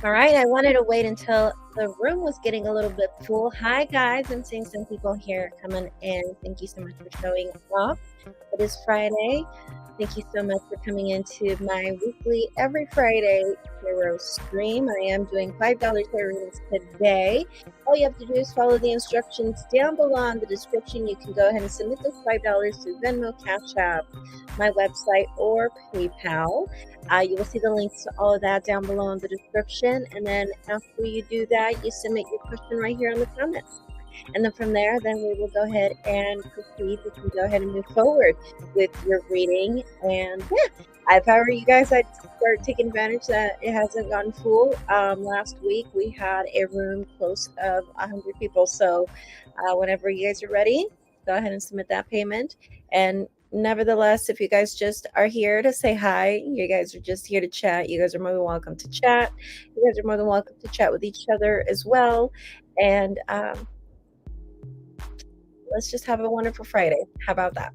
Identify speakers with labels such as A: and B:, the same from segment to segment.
A: All right, I wanted to wait until the room was getting a little bit full. Hi, guys. I'm seeing some people here coming in. Thank you so much for showing up. It is Friday. Thank you so much for coming into my weekly, every Friday tarot stream. I am doing $5 tarot readings today. All you have to do is follow the instructions down below in the description. You can go ahead and submit those $5 through Venmo, Cash App, my website, or PayPal. You will see the links to all of that down below in the description. And then after you do that, you submit your question right here in the comments. And then from there, then we will go ahead and proceed. We can go ahead and move forward with your reading. And yeah, if I were you guys, I'd start taking advantage that it hasn't gotten full. Last week, we had a room close of 100 people. So whenever you guys are ready, go ahead and submit that payment. And nevertheless, if you guys just are here to say hi, you guys are just here to chat, you guys are more than welcome to chat. You guys are more than welcome to chat with each other as well. And let's just have a wonderful Friday. How about that?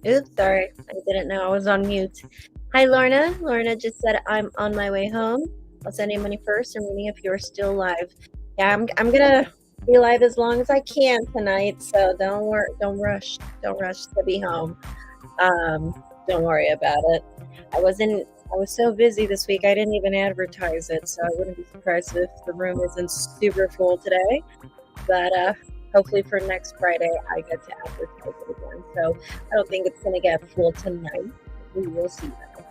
A: Oops, sorry. I didn't know I was on mute. Hi, Lorna. Lorna just said I'm on my way home. I'll send you money first. I'm reading if you're still live. Yeah, I'm gonna be live as long as I can tonight. So don't rush to be home. Don't worry about it. I was so busy this week. I didn't even advertise it, so I wouldn't be surprised if the room isn't super full today. But hopefully for next Friday, I get to advertise it again. So I don't think it's going to get full tonight. We will see that.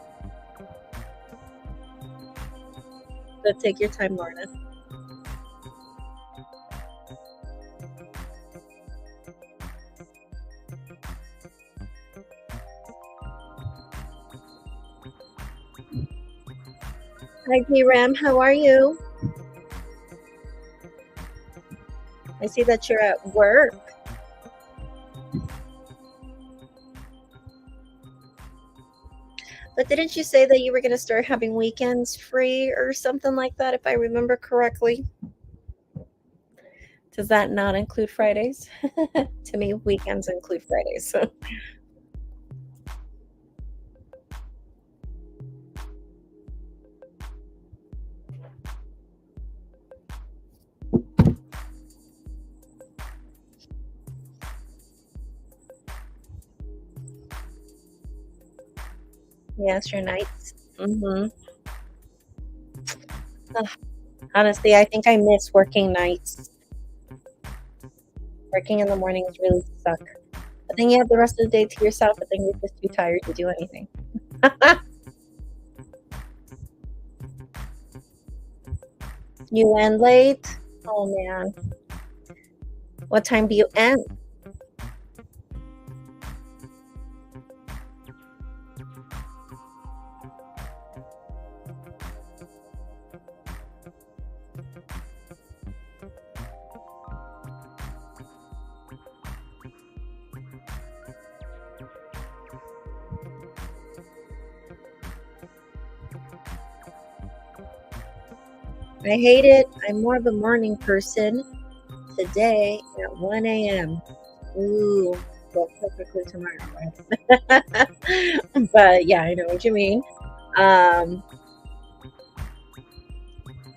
A: So take your time, Lorna. Hi, P-Ram. How are you? I see that you're at work. But didn't you say that you were going to start having weekends free or something like that, if I remember correctly? Does that not include Fridays? To me, weekends include Fridays. Yes, your nights. Honestly, I think I miss working nights. Working in the mornings really suck. But then you have the rest of the day to yourself, but then you're just too tired to do anything. You end late? Oh man. What time do you end? I hate it. I'm more of a morning person. Today at 1 a.m. Ooh, well, perfectly tomorrow, right? But yeah, I know what you mean. Um,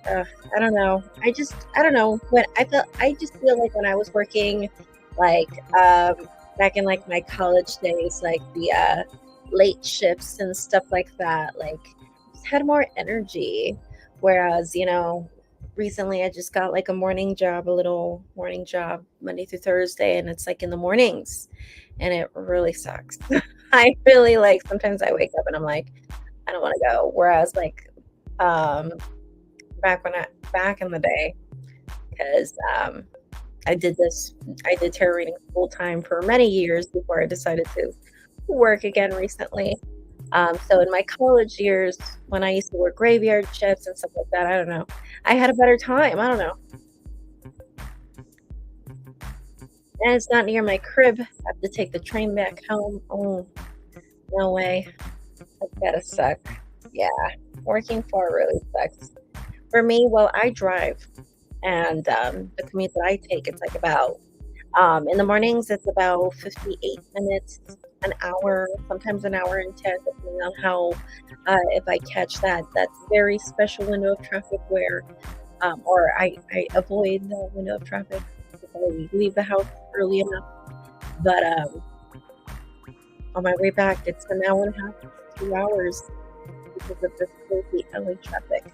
A: I don't know. I don't know. I just feel like when I was working, like, back in like my college days, like the late shifts and stuff like that, like, just had more energy. Whereas, recently I just got like a morning job, a little morning job Monday through Thursday, and it's like in the mornings, and it really sucks. I really like sometimes I wake up and I'm like, I don't want to go. Whereas like, um, back in the day, because I did tarot reading full time for many years before I decided to work again recently. So in my college years, when I used to work graveyard shifts and stuff like that, I don't know, I had a better time. I don't know, and it's not near my crib. I have to take the train back home. Oh, no way. That's gotta suck. Yeah, working far really sucks. For me, well, I drive, and the commute that I take, it's like about in the mornings, it's about 58 minutes, an hour, sometimes an hour and 10, depending on how, if I catch that very special window of traffic where, or I avoid the window of traffic if I leave the house early enough. But on my way back, it's an hour and a half, 2 hours because of this crazy LA traffic.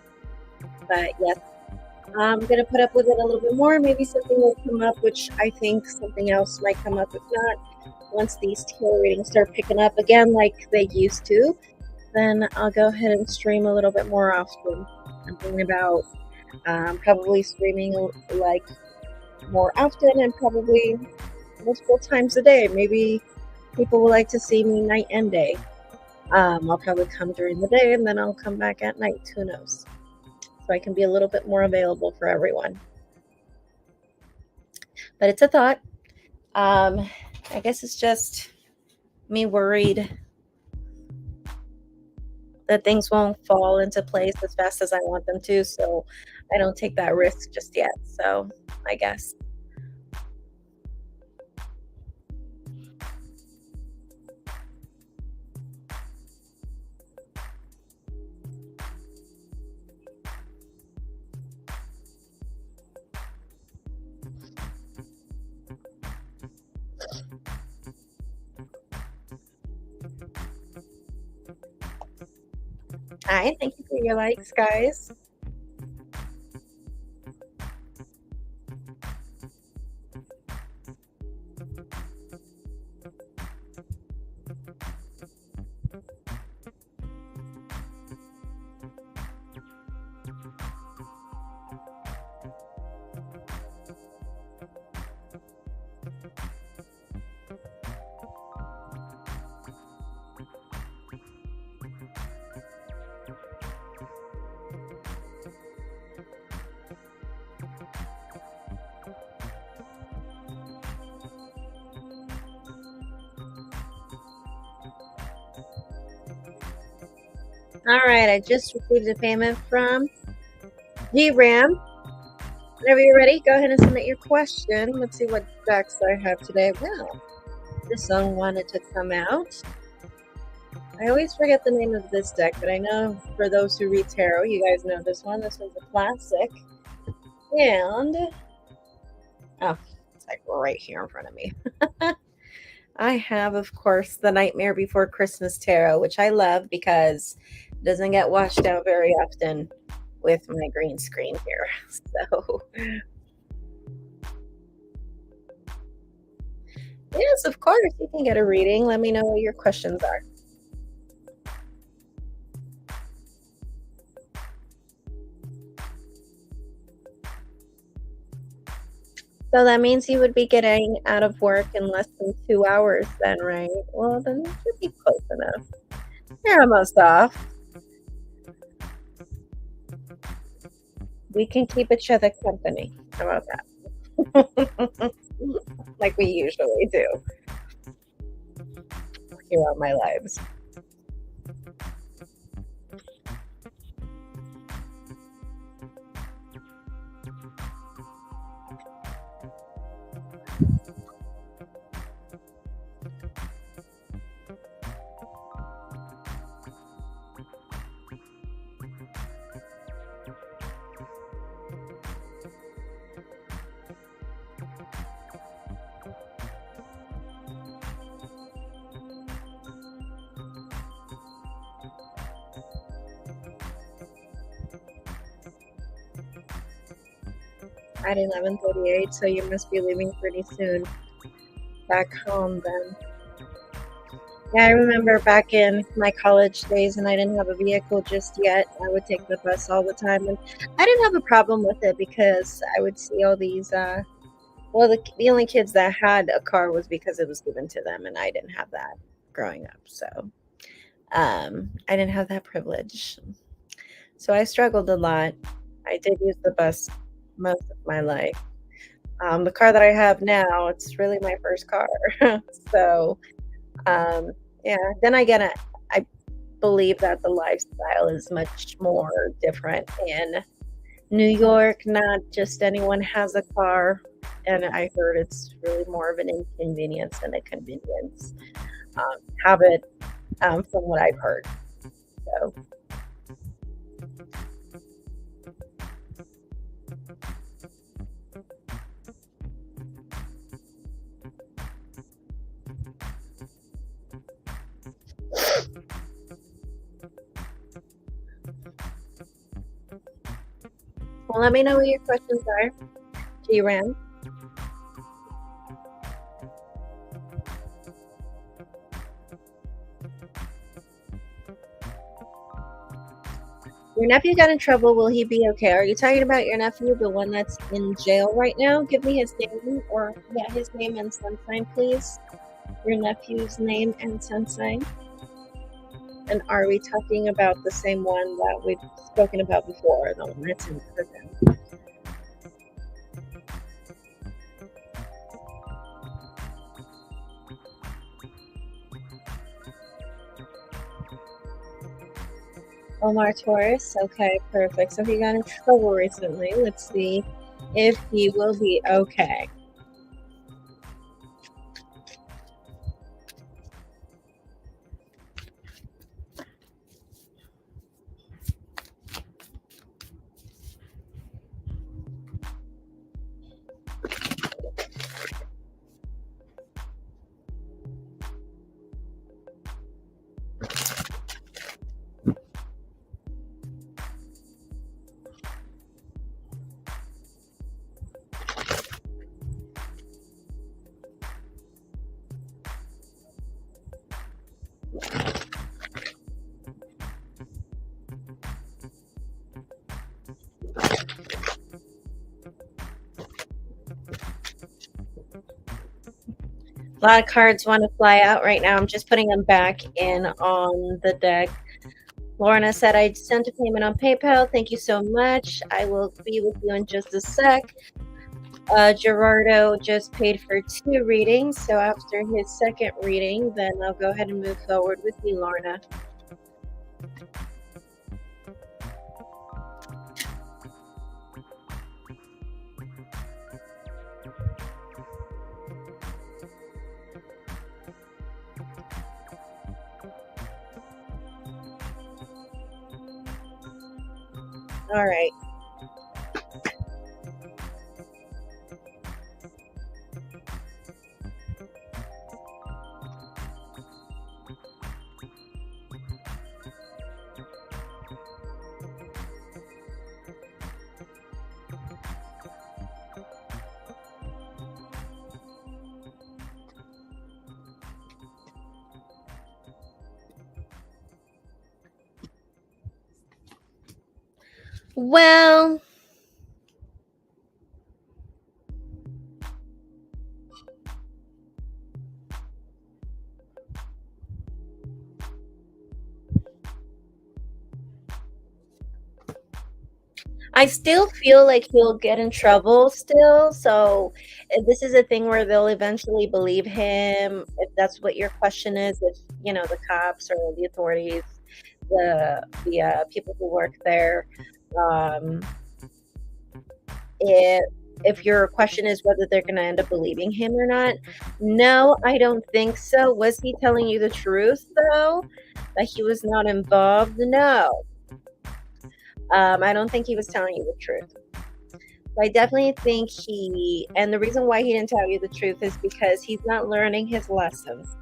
A: But yes, I'm gonna put up with it a little bit more. Maybe something will come up, which I think something else might come up. If not, once these tarot readings start picking up again like they used to, then I'll go ahead and stream a little bit more often. I'm thinking about probably streaming like more often and probably multiple times a day. Maybe people would like to see me night and day. I'll probably come during the day and then I'll come back at night. Who knows? So I can be a little bit more available for everyone. But it's a thought. I guess it's just me worried that things won't fall into place as fast as I want them to. So I don't take that risk just yet. So I guess. Hi, thank you for your likes, guys. All right, I just received a payment from GRAM. Whenever you're ready, go ahead and submit your question. Let's see what decks I have today. Well, this song wanted to come out. I always forget the name of this deck, but I know for those who read tarot, you guys know this one. This one's a classic. And, oh, it's like right here in front of me. I have, of course, the Nightmare Before Christmas Tarot, which I love because it doesn't get washed out very often with my green screen here. So, yes, of course, you can get a reading. Let me know what your questions are. So that means you would be getting out of work in less than 2 hours then, right? Well, then it should be close enough. You're almost off. We can keep each other company. How about that? Like we usually do throughout my lives. At 11:38, so you must be leaving pretty soon. Back home then. Yeah, I remember back in my college days and I didn't have a vehicle just yet. I would take the bus all the time and I didn't have a problem with it because I would see all these well the only kids that had a car was because it was given to them and I didn't have that growing up. So I didn't have that privilege. So I struggled a lot. I did use the bus most of my life. The car that I have now, it's really my first car. So, um, yeah, then again, I believe that the lifestyle is much more different in New York. Not just anyone has a car. And I heard it's really more of an inconvenience than a convenience. Have it from what I've heard. So, well, let me know what your questions are. GRAM. Your nephew got in trouble. Will he be okay? Are you talking about your nephew, the one that's in jail right now? Give me his name or yeah, his name and sun sign, please. Your nephew's name and sun sign. And are we talking about the same one that we've spoken about before, the one that's in prison? Omar Taurus. Okay, perfect. So he got in trouble recently. Let's see if he will be okay. A lot of cards want to fly out right now. I'm just putting them back in on the deck. Lorna said, I sent a payment on PayPal. Thank you so much. I will be with you in just a sec. Gerardo just paid for 2 readings. So after his second reading, then I'll go ahead and move forward with you, Lorna. All right. Well, I still feel like he'll get in trouble still. So this is a thing where they'll eventually believe him. If that's what your question is, if the cops or the authorities, the people who work there, um, if your question is whether they're going to end up believing him or not, no, I don't think so. Was he telling you the truth though, that he was not involved? No. I don't think he was telling you the truth. I definitely think and the reason why he didn't tell you the truth is because he's not learning his lessons.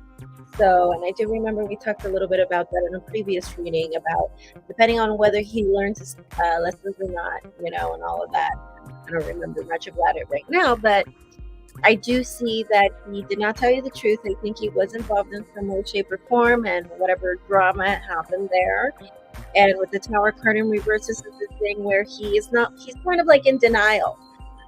A: So, and I do remember we talked a little bit about that in a previous reading about depending on whether he learns his lessons or not, and all of that. I don't remember much about it right now, but I do see that he did not tell you the truth. I think he was involved in some way, shape, or form, and whatever drama happened there. And with the Tower card in reverse, this is the thing where he's kind of like in denial.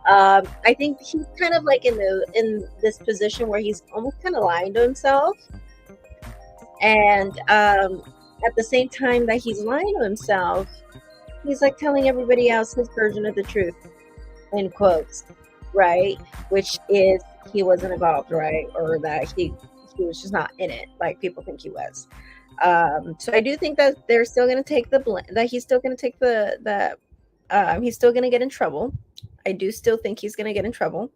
A: I think he's kind of like in this position where he's almost kind of lying to himself. And at the same time that he's lying to himself, he's like telling everybody else his version of the truth, in quotes, right? Which is he wasn't involved, right? Or that he was just not in it like people think he was. So I do think that they're still going to take the blame, that he's still going to take he's still going to get in trouble. I do still think he's going to get in trouble.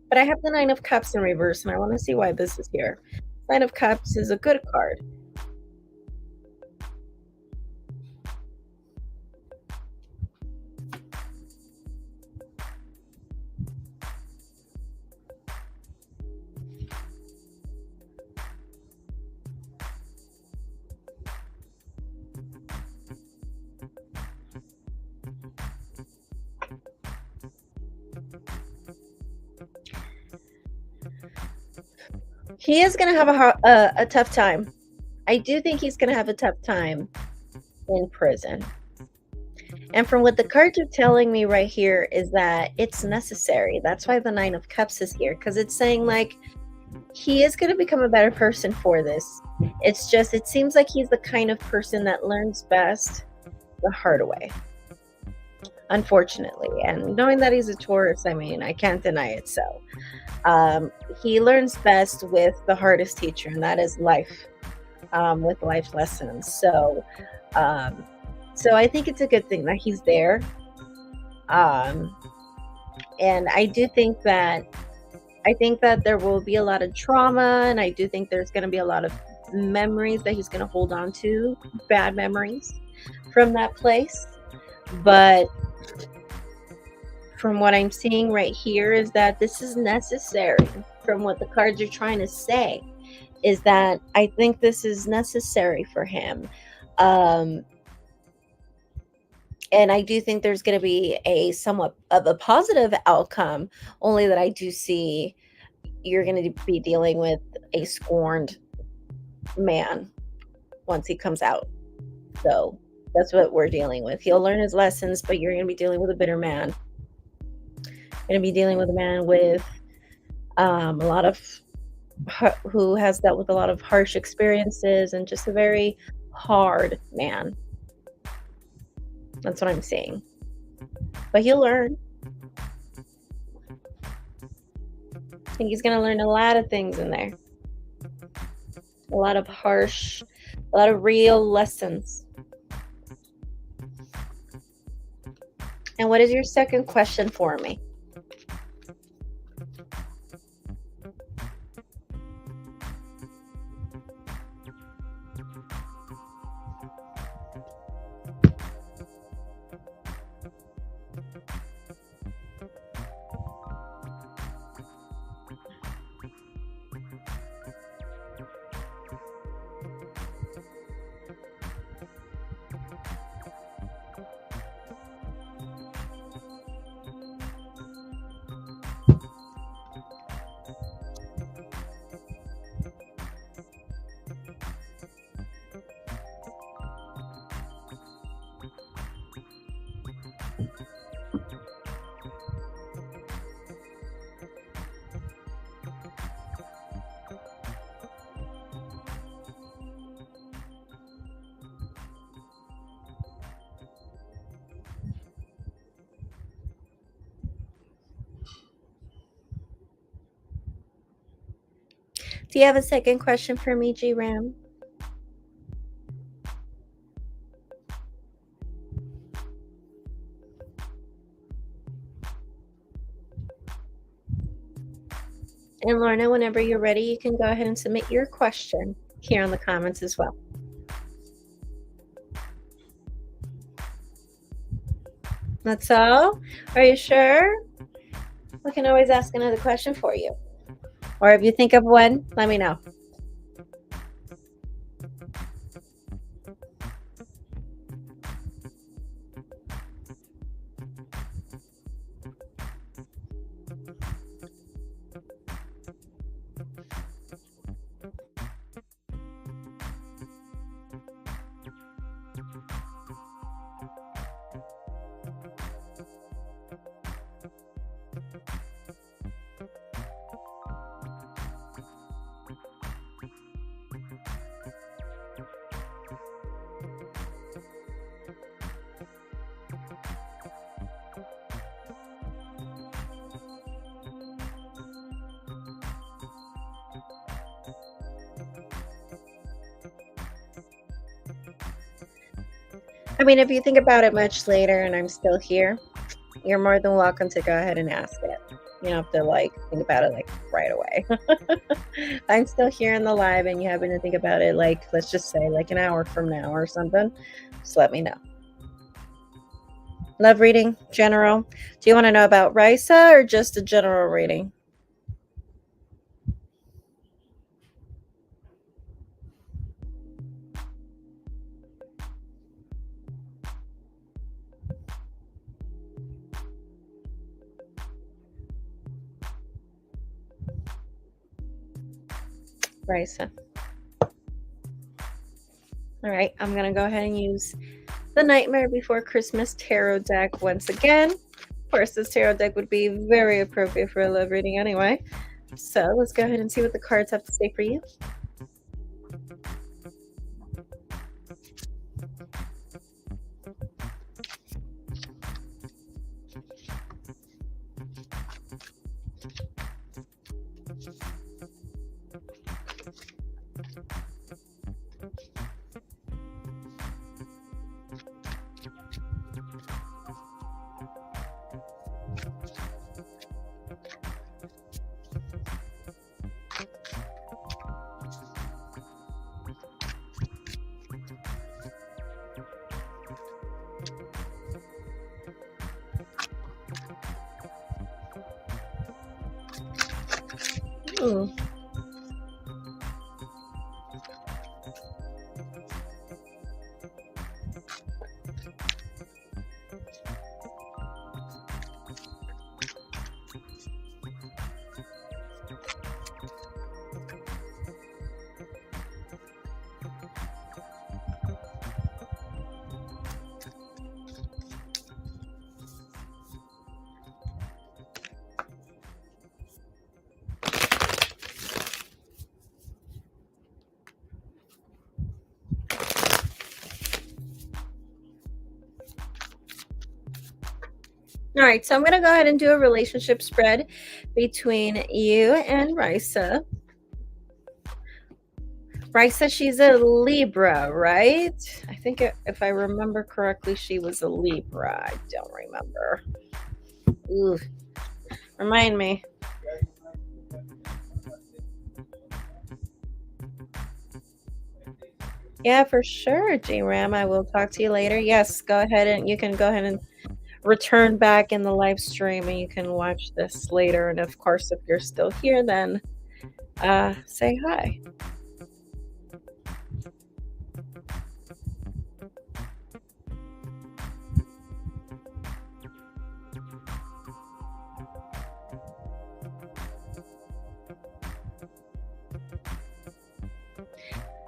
A: But I have the 9 of Cups in reverse, and I want to see why this is here. 9 of Cups is a good card. He is going to have a tough time. I do think he's going to have a tough time in prison. And from what the cards are telling me right here is that it's necessary. That's why the 9 of Cups is here, because it's saying like he is going to become a better person for this. It's just, it seems like he's the kind of person that learns best the hard way, unfortunately. And knowing that he's a Taurus, I mean, I can't deny it. So he learns best with the hardest teacher, and that is life, with life lessons. So I think it's a good thing that he's there. And I do think that there will be a lot of trauma, and I do think there's going to be a lot of memories that he's going to hold on to, bad memories from that place. But from what I'm seeing right here is that this is necessary. From what the cards are trying to say is that I think this is necessary for him. And I do think there's going to be a somewhat of a positive outcome, only that I do see you're going to be dealing with a scorned man once he comes out. So that's what we're dealing with. He'll learn his lessons, but you're going to be dealing with a bitter man. You're going to be dealing with a man with A lot of who has dealt with a lot of harsh experiences and just a very hard man. That's what I'm seeing. But he'll learn. I think he's going to learn a lot of things in there. A lot of real lessons. And what is your second question for me? Do you have a second question for me, G Ram? And Lorna, whenever you're ready, you can go ahead and submit your question here in the comments as well. That's all? Are you sure? We can always ask another question for you. Or if you think of one, let me know. I mean, if you think about it much later and I'm still here, you're more than welcome to go ahead and ask it. You don't have to think about it right away. I'm still here in the live and you happen to think about it let's just say an hour from now or something, just let me know. Love reading, general. Do you want to know about Risa or just a general reading? Risa. All right, I'm going to go ahead and use the Nightmare Before Christmas tarot deck once again. Of course, this tarot deck would be very appropriate for a love reading anyway. So let's go ahead and see what the cards have to say for you. Ooh. All right, so I'm going to go ahead and do a relationship spread between you and Risa. Risa, she's a Libra, right? I think if I remember correctly, she was a Libra. I don't remember. Ooh, remind me. Yeah, for sure, J-Ram. I will talk to you later. Yes, go ahead and you can go ahead and return back in the live stream and you can watch this later. And of course, if you're still here, then say hi.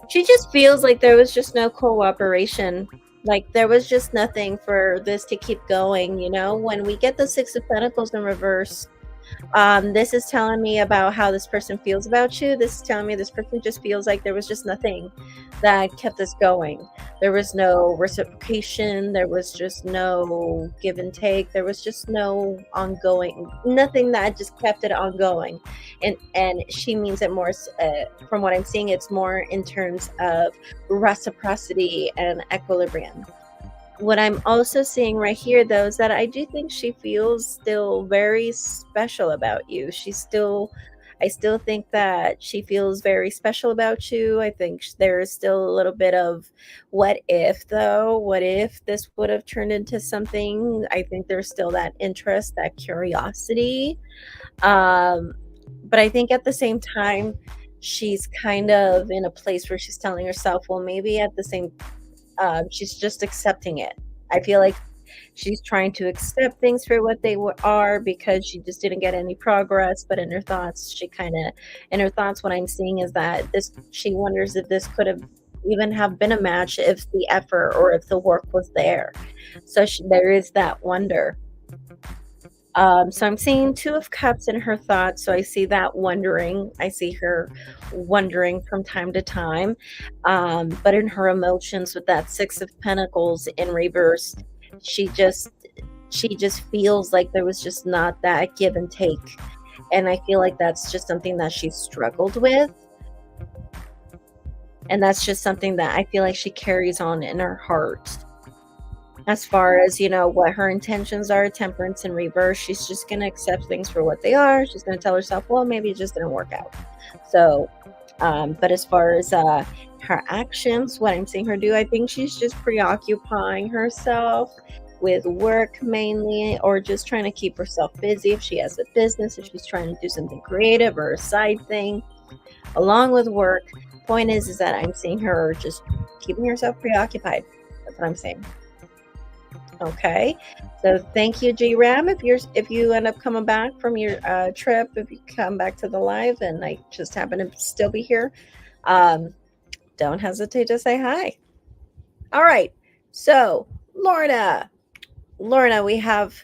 A: She just feels like there was just no cooperation. Like there was just nothing for this to keep going, you know? When we get the Six of Pentacles in reverse, this is telling me about how this person feels about you. This is telling me this person just feels like there was just nothing that kept this going. There was no reciprocation. There was just no give and take. There was just no ongoing, nothing that just kept it ongoing. And she means it more, from what I'm seeing, it's more in terms of reciprocity and equilibrium. What I'm also seeing right here, though, is that I do think she feels still very special about you. I still think that she feels very special about you. I think there is still a little bit of what if, though? What if this would have turned into something? I think there's still that interest, that curiosity. But I think at the same time, she's kind of in a place where she's telling herself, well, maybe at the same she's just accepting it. I feel like she's trying to accept things for what they are because she just didn't get any progress. But in her thoughts, what I'm seeing is that she wonders if this could have even have been a match if the effort or if the work was there. So there is that wonder. So I'm seeing Two of Cups in her thoughts. So I see that wondering. I see her wondering from time to time. But in her emotions with that Six of Pentacles in reverse, she just feels like there was just not that give and take. And I feel like that's just something that she struggled with. And that's just something that I feel like she carries on in her heart. As far as, what her intentions are, Temperance in reverse, she's just going to accept things for what they are. She's going to tell herself, well, maybe it just didn't work out. So, but as far as her actions, what I'm seeing her do, I think she's just preoccupying herself with work mainly, or just trying to keep herself busy. If she has a business, if she's trying to do something creative or a side thing along with work. Point is that I'm seeing her just keeping herself preoccupied. That's what I'm saying. Okay, so thank you, G-Ram. If you end up coming back from your trip, if you come back to the live and I just happen to still be here, don't hesitate to say hi. All right, so Lorna, we have,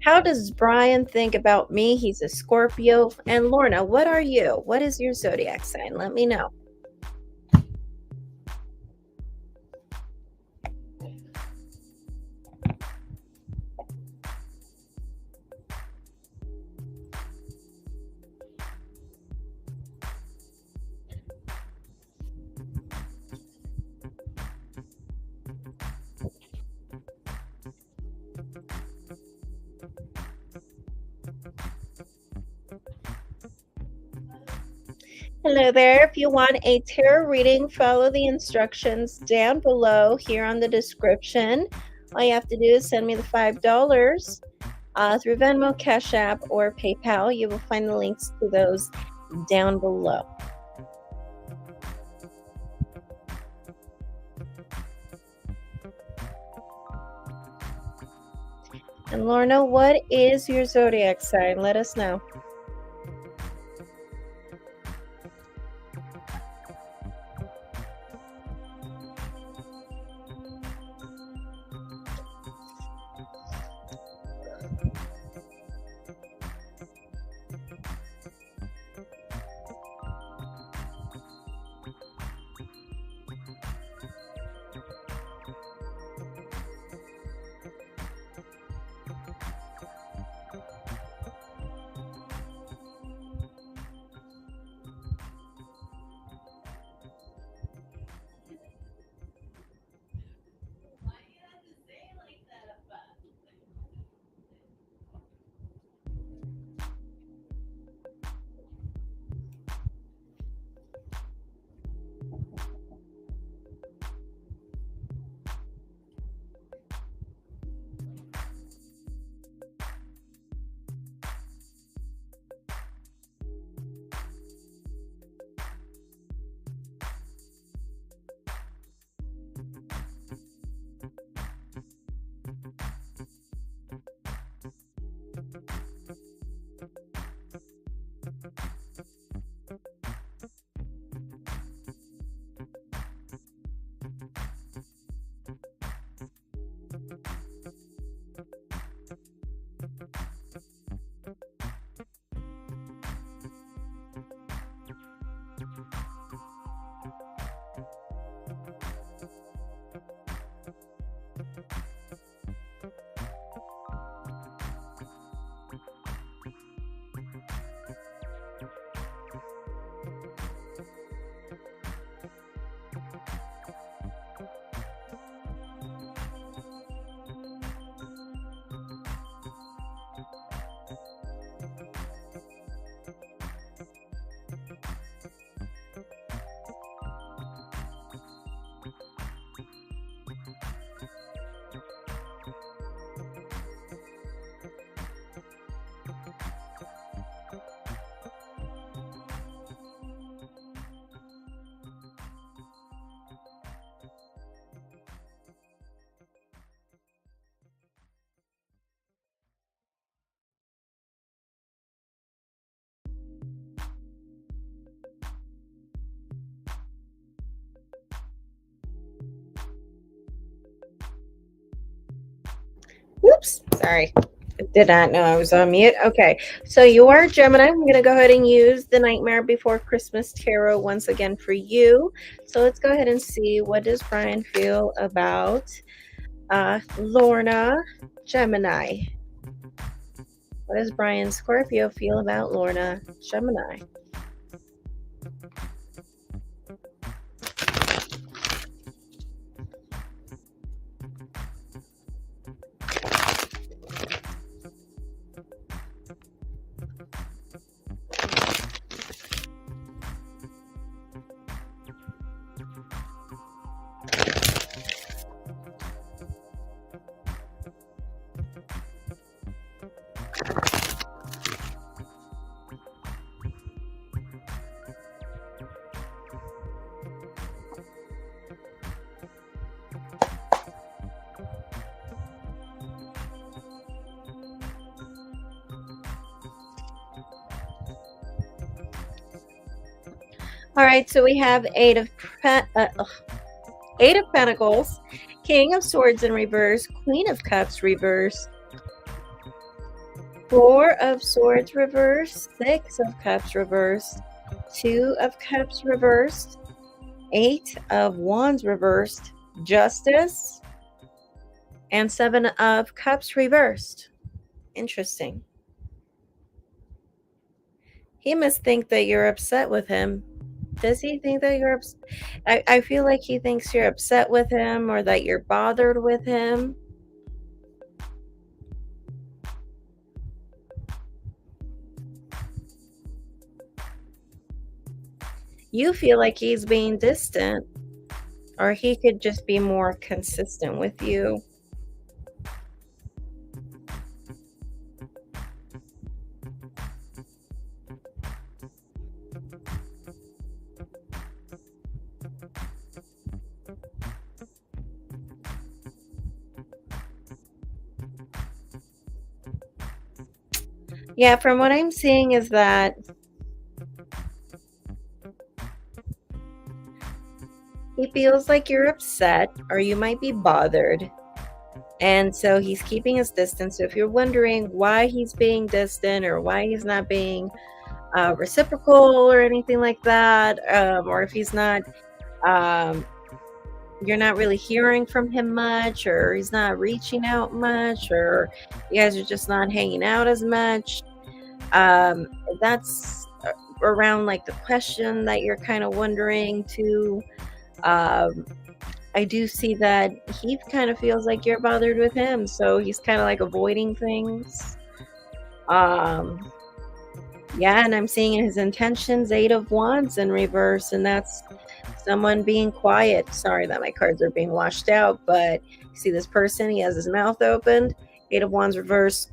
A: how does Brian think about me? He's a Scorpio. And Lorna, what are you? What is your zodiac sign? Let me know. Hello there. If you want a tarot reading, follow the instructions down below here on the description. All you have to do is send me the $5 through Venmo, Cash App, or PayPal. You will find the links to those down below. And Lorna, what is your zodiac sign? Let us know. Oops, sorry. I did not know I was on mute. Okay, so you are Gemini. I'm going to go ahead and use the Nightmare Before Christmas Tarot once again for you. So let's go ahead and see, what does Brian feel about Lorna, Gemini? What does Brian Scorpio feel about Lorna, Gemini? All right, so we have Eight of Pentacles, King of Swords in reverse, Queen of Cups reverse, Four of Swords reverse, Six of Cups reverse, Two of Cups reversed, Eight of Wands reversed, Justice, and Seven of Cups reversed. Interesting. He must think that you're upset with him. Does he think that you're upset? I feel like he thinks you're upset with him, or that you're bothered with him. You feel like he's being distant, or he could just be more consistent with you. Yeah, from what I'm seeing is that he feels like you're upset, or you might be bothered. And so he's keeping his distance. So if you're wondering why he's being distant, or why he's not being reciprocal or anything like that, or if he's not, you're not really hearing from him much, or he's not reaching out much, or you guys are just not hanging out as much, that's around like the question that you're kind of wondering too. I do see that he kind of feels like you're bothered with him, so he's kind of like avoiding things. Yeah, and I'm seeing in his intentions Eight of Wands in reverse, and that's someone being quiet. Sorry that my cards are being washed out, but you see this person, he has his mouth opened. Eight of Wands reverse,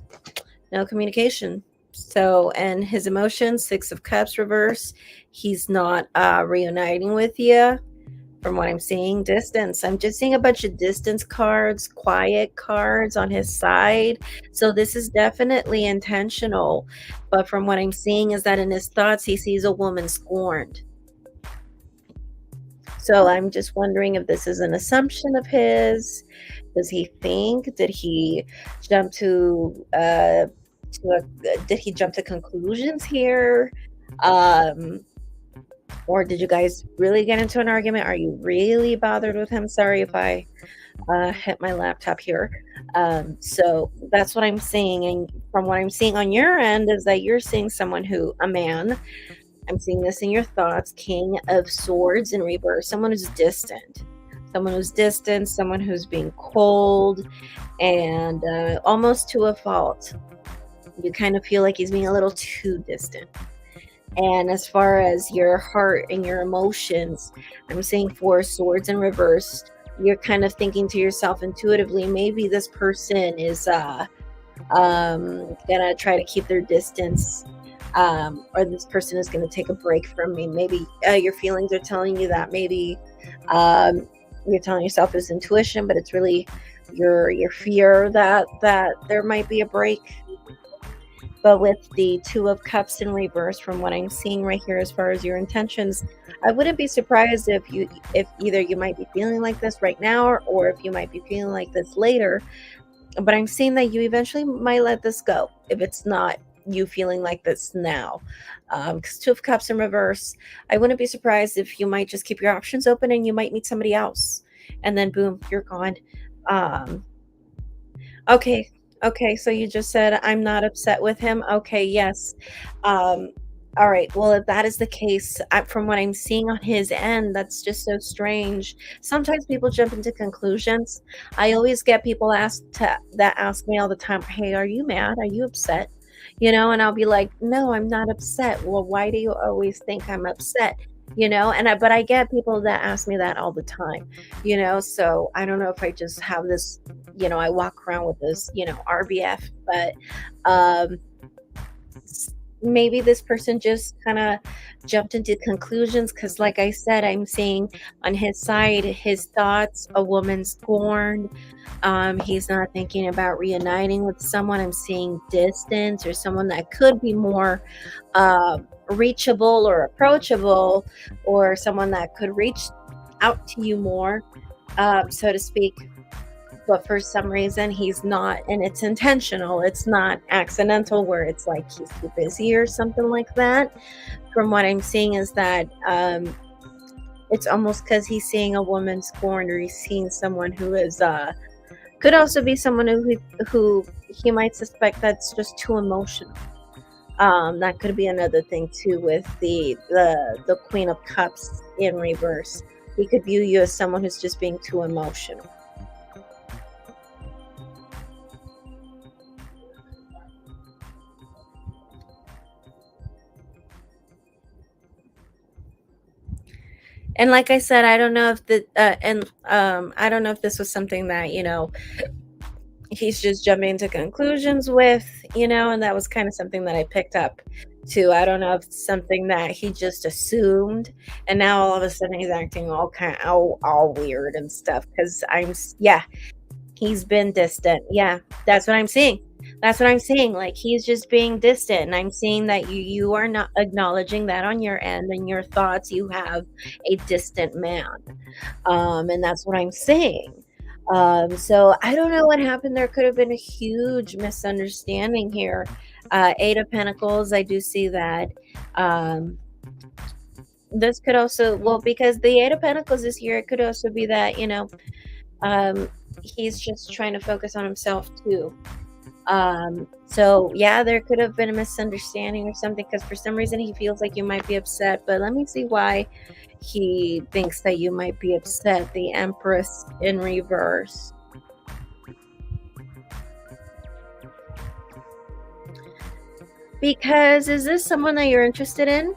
A: no communication. So, and his emotions, Six of Cups reverse, he's not reuniting with you. From what I'm seeing, distance. I'm just seeing a bunch of distance cards, quiet cards on his side. So this is definitely intentional. But from what I'm seeing is that in his thoughts, he sees a woman scorned. So I'm just wondering if this is an assumption of his. Does he think? Did he jump to did he jump to conclusions here? Or did you guys really get into an argument? Are you really bothered with him? Sorry if I hit my laptop here. So that's what I'm seeing. And from what I'm seeing on your end, is that you're seeing someone who, a man, I'm seeing this in your thoughts, King of Swords in reverse, someone who's distant. Someone who's distant, someone who's being cold and almost to a fault. You kind of feel like he's being a little too distant. And as far as your heart and your emotions, I'm seeing four swords in reverse. You're kind of thinking to yourself intuitively, maybe this person is gonna try to keep their distance, or this person is gonna take a break from me. Maybe your feelings are telling you that. Maybe you're telling yourself it's intuition, but it's really your fear that there might be a break. But with the Two of Cups in reverse, from what I'm seeing right here, as far as your intentions, I wouldn't be surprised if either you might be feeling like this right now, or if you might be feeling like this later. But I'm seeing that you eventually might let this go if it's not you feeling like this now. Because Two of Cups in reverse, I wouldn't be surprised if you might just keep your options open and you might meet somebody else, and then boom, you're gone. Um, Okay. Okay, so you just said, "I'm not upset with him." Okay, yes. Um, all right. Well, if that is the case, from what I'm seeing on his end, that's just so strange. Sometimes people jump into conclusions. I always get people that ask me all the time, "Hey, are you mad? Are you upset?" And I'll be like, "No, I'm not upset." "Well, why do you always think I'm upset?" But I get people that ask me that all the time. So I don't know if I just have this, I walk around with this, RBF, but um maybe this person just kind of jumped into conclusions, because like I said, I'm seeing on his side, his thoughts, a woman scorned. He's not thinking about reuniting with someone. I'm seeing distance, or someone that could be more reachable or approachable, or someone that could reach out to you more, so to speak. But for some reason he's not, and it's intentional, it's not accidental, where it's like he's too busy or something like that. From what I'm seeing is that it's almost because he's seeing a woman scorned, or he's seeing someone who is could also be someone who he might suspect that's just too emotional. That could be another thing too, with the Queen of Cups in reverse. He could view you as someone who's just being too emotional. And like I said, I don't know if I don't know if this was something that, he's just jumping to conclusions with, and that was kind of something that I picked up too. I don't know if it's something that he just assumed, and now all of a sudden he's acting all weird and stuff. Because yeah, he's been distant. Yeah, that's what I'm seeing. That's what I'm seeing. Like, he's just being distant. And I'm seeing that you are not acknowledging that on your end, and your thoughts, you have a distant man. And that's what I'm saying. So I don't know what happened. There could have been a huge misunderstanding here. Eight of Pentacles, I do see that. Um, this could also, well, because the Eight of Pentacles is here, it could also be that, he's just trying to focus on himself too. So yeah, there could have been a misunderstanding or something, because for some reason he feels like you might be upset. But let me see why he thinks that you might be upset. The Empress in reverse. Because is this someone that you're interested in?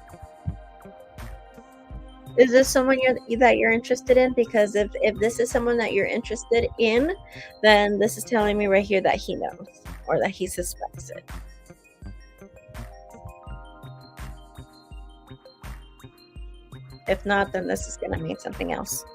A: Is this someone that you're interested in? Because if this is someone that you're interested in, then this is telling me right here that he knows, or that he suspects it. If not, then this is going to mean something else.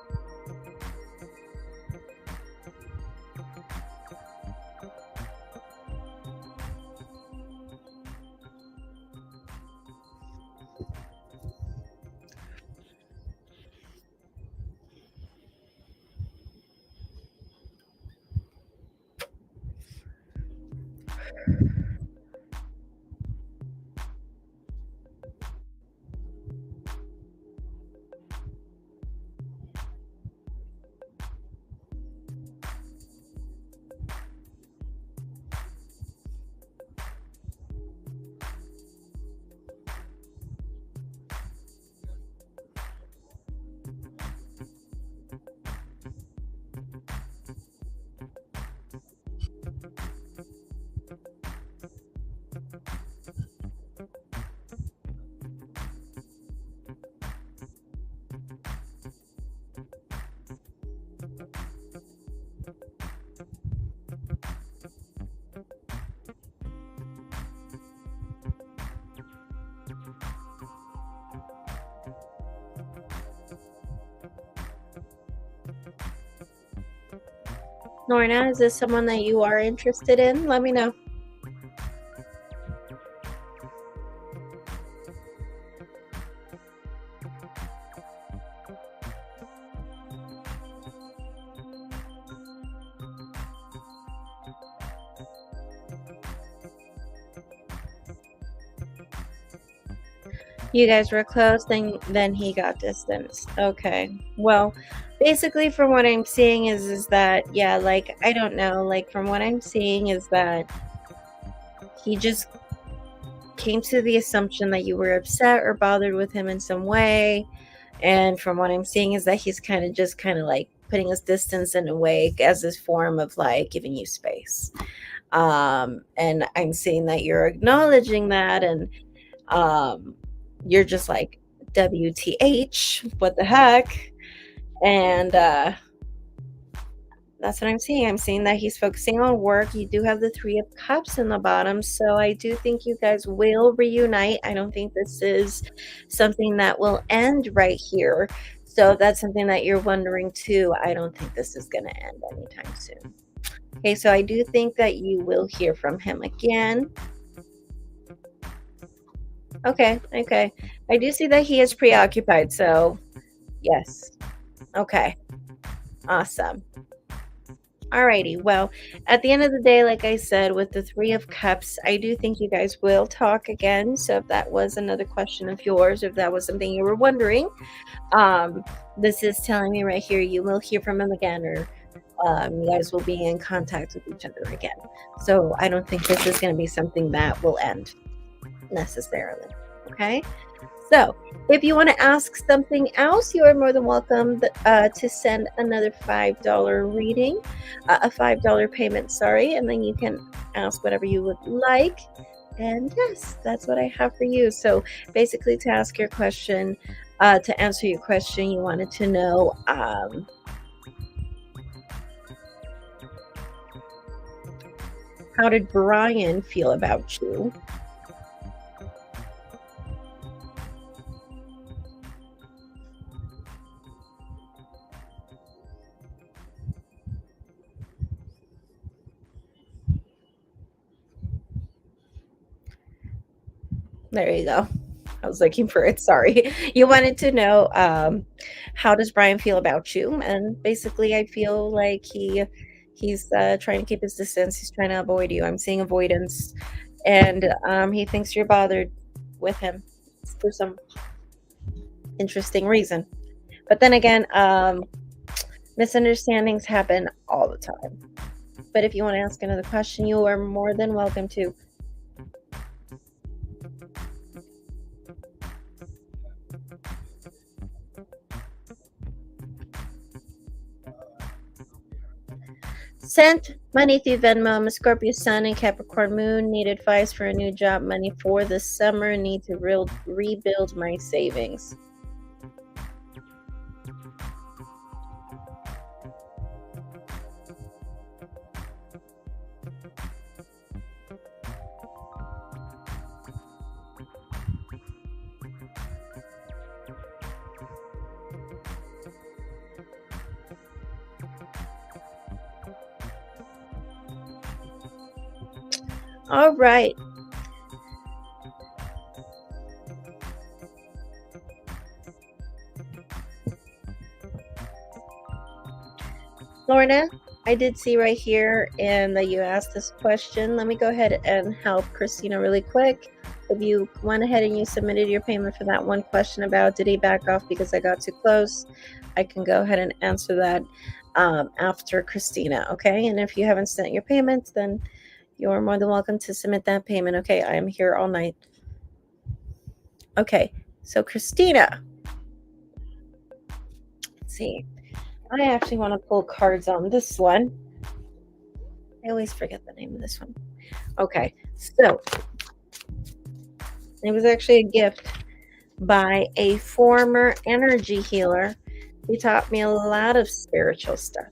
A: Lorna, is this someone that you are interested in? Let me know. You guys were close, then he got distanced. Okay. Well, basically from what I'm seeing is that, yeah, like, I don't know, like, from what I'm seeing is that he just came to the assumption that you were upset or bothered with him in some way. And from what I'm seeing is that he's kind of like putting his distance in a way as this form of like giving you space. And I'm seeing that you're acknowledging that, and you're just like, WTH, what the heck? And that's what I'm seeing. I'm seeing that he's focusing on work. You do have the Three of Cups in the bottom, so I do think you guys will reunite. I don't think this is something that will end right here. So if that's something that you're wondering too, I don't think this is going to end anytime soon. Okay, so I do think that you will hear from him again. Okay. I do see that he is preoccupied, so yes. Okay. Awesome. Alrighty. Well, at the end of the day, like I said, with the Three of Cups, I do think you guys will talk again. So if that was another question of yours, if that was something you were wondering, this is telling me right here, you will hear from him again, or you guys will be in contact with each other again. So I don't think this is going to be something that will end necessarily. Okay. So if you want to ask something else, you are more than welcome to send another $5 reading, a $5 payment, sorry, and then you can ask whatever you would like. And yes, that's what I have for you. So basically, to ask your question, to answer your question, you wanted to know how did Brian feel about you? There you go. I was looking for it. Sorry. You wanted to know how does Brian feel about you? And basically, I feel like he's trying to keep his distance. He's trying to avoid you. I'm seeing avoidance, and he thinks you're bothered with him for some interesting reason. But then again, misunderstandings happen all the time. But if you want to ask another question, you are more than welcome to. Sent money through Venmo. I'm a Scorpio Sun and Capricorn Moon. Need advice for a new job. Money for the summer. Need to rebuild my savings. All right. Lorna, I did see right here and that you asked this question. Let me go ahead and help Christina really quick. If you went ahead and you submitted your payment for that one question about did he back off because I got too close, I can go ahead and answer that after Christina, okay? And if you haven't sent your payment, then you're more than welcome to submit that payment, okay? I am here all night. Okay, so Christina. Let's see. I actually want to pull cards on this one. I always forget the name of this one. Okay, so it was actually a gift by a former energy healer who taught me a lot of spiritual stuff.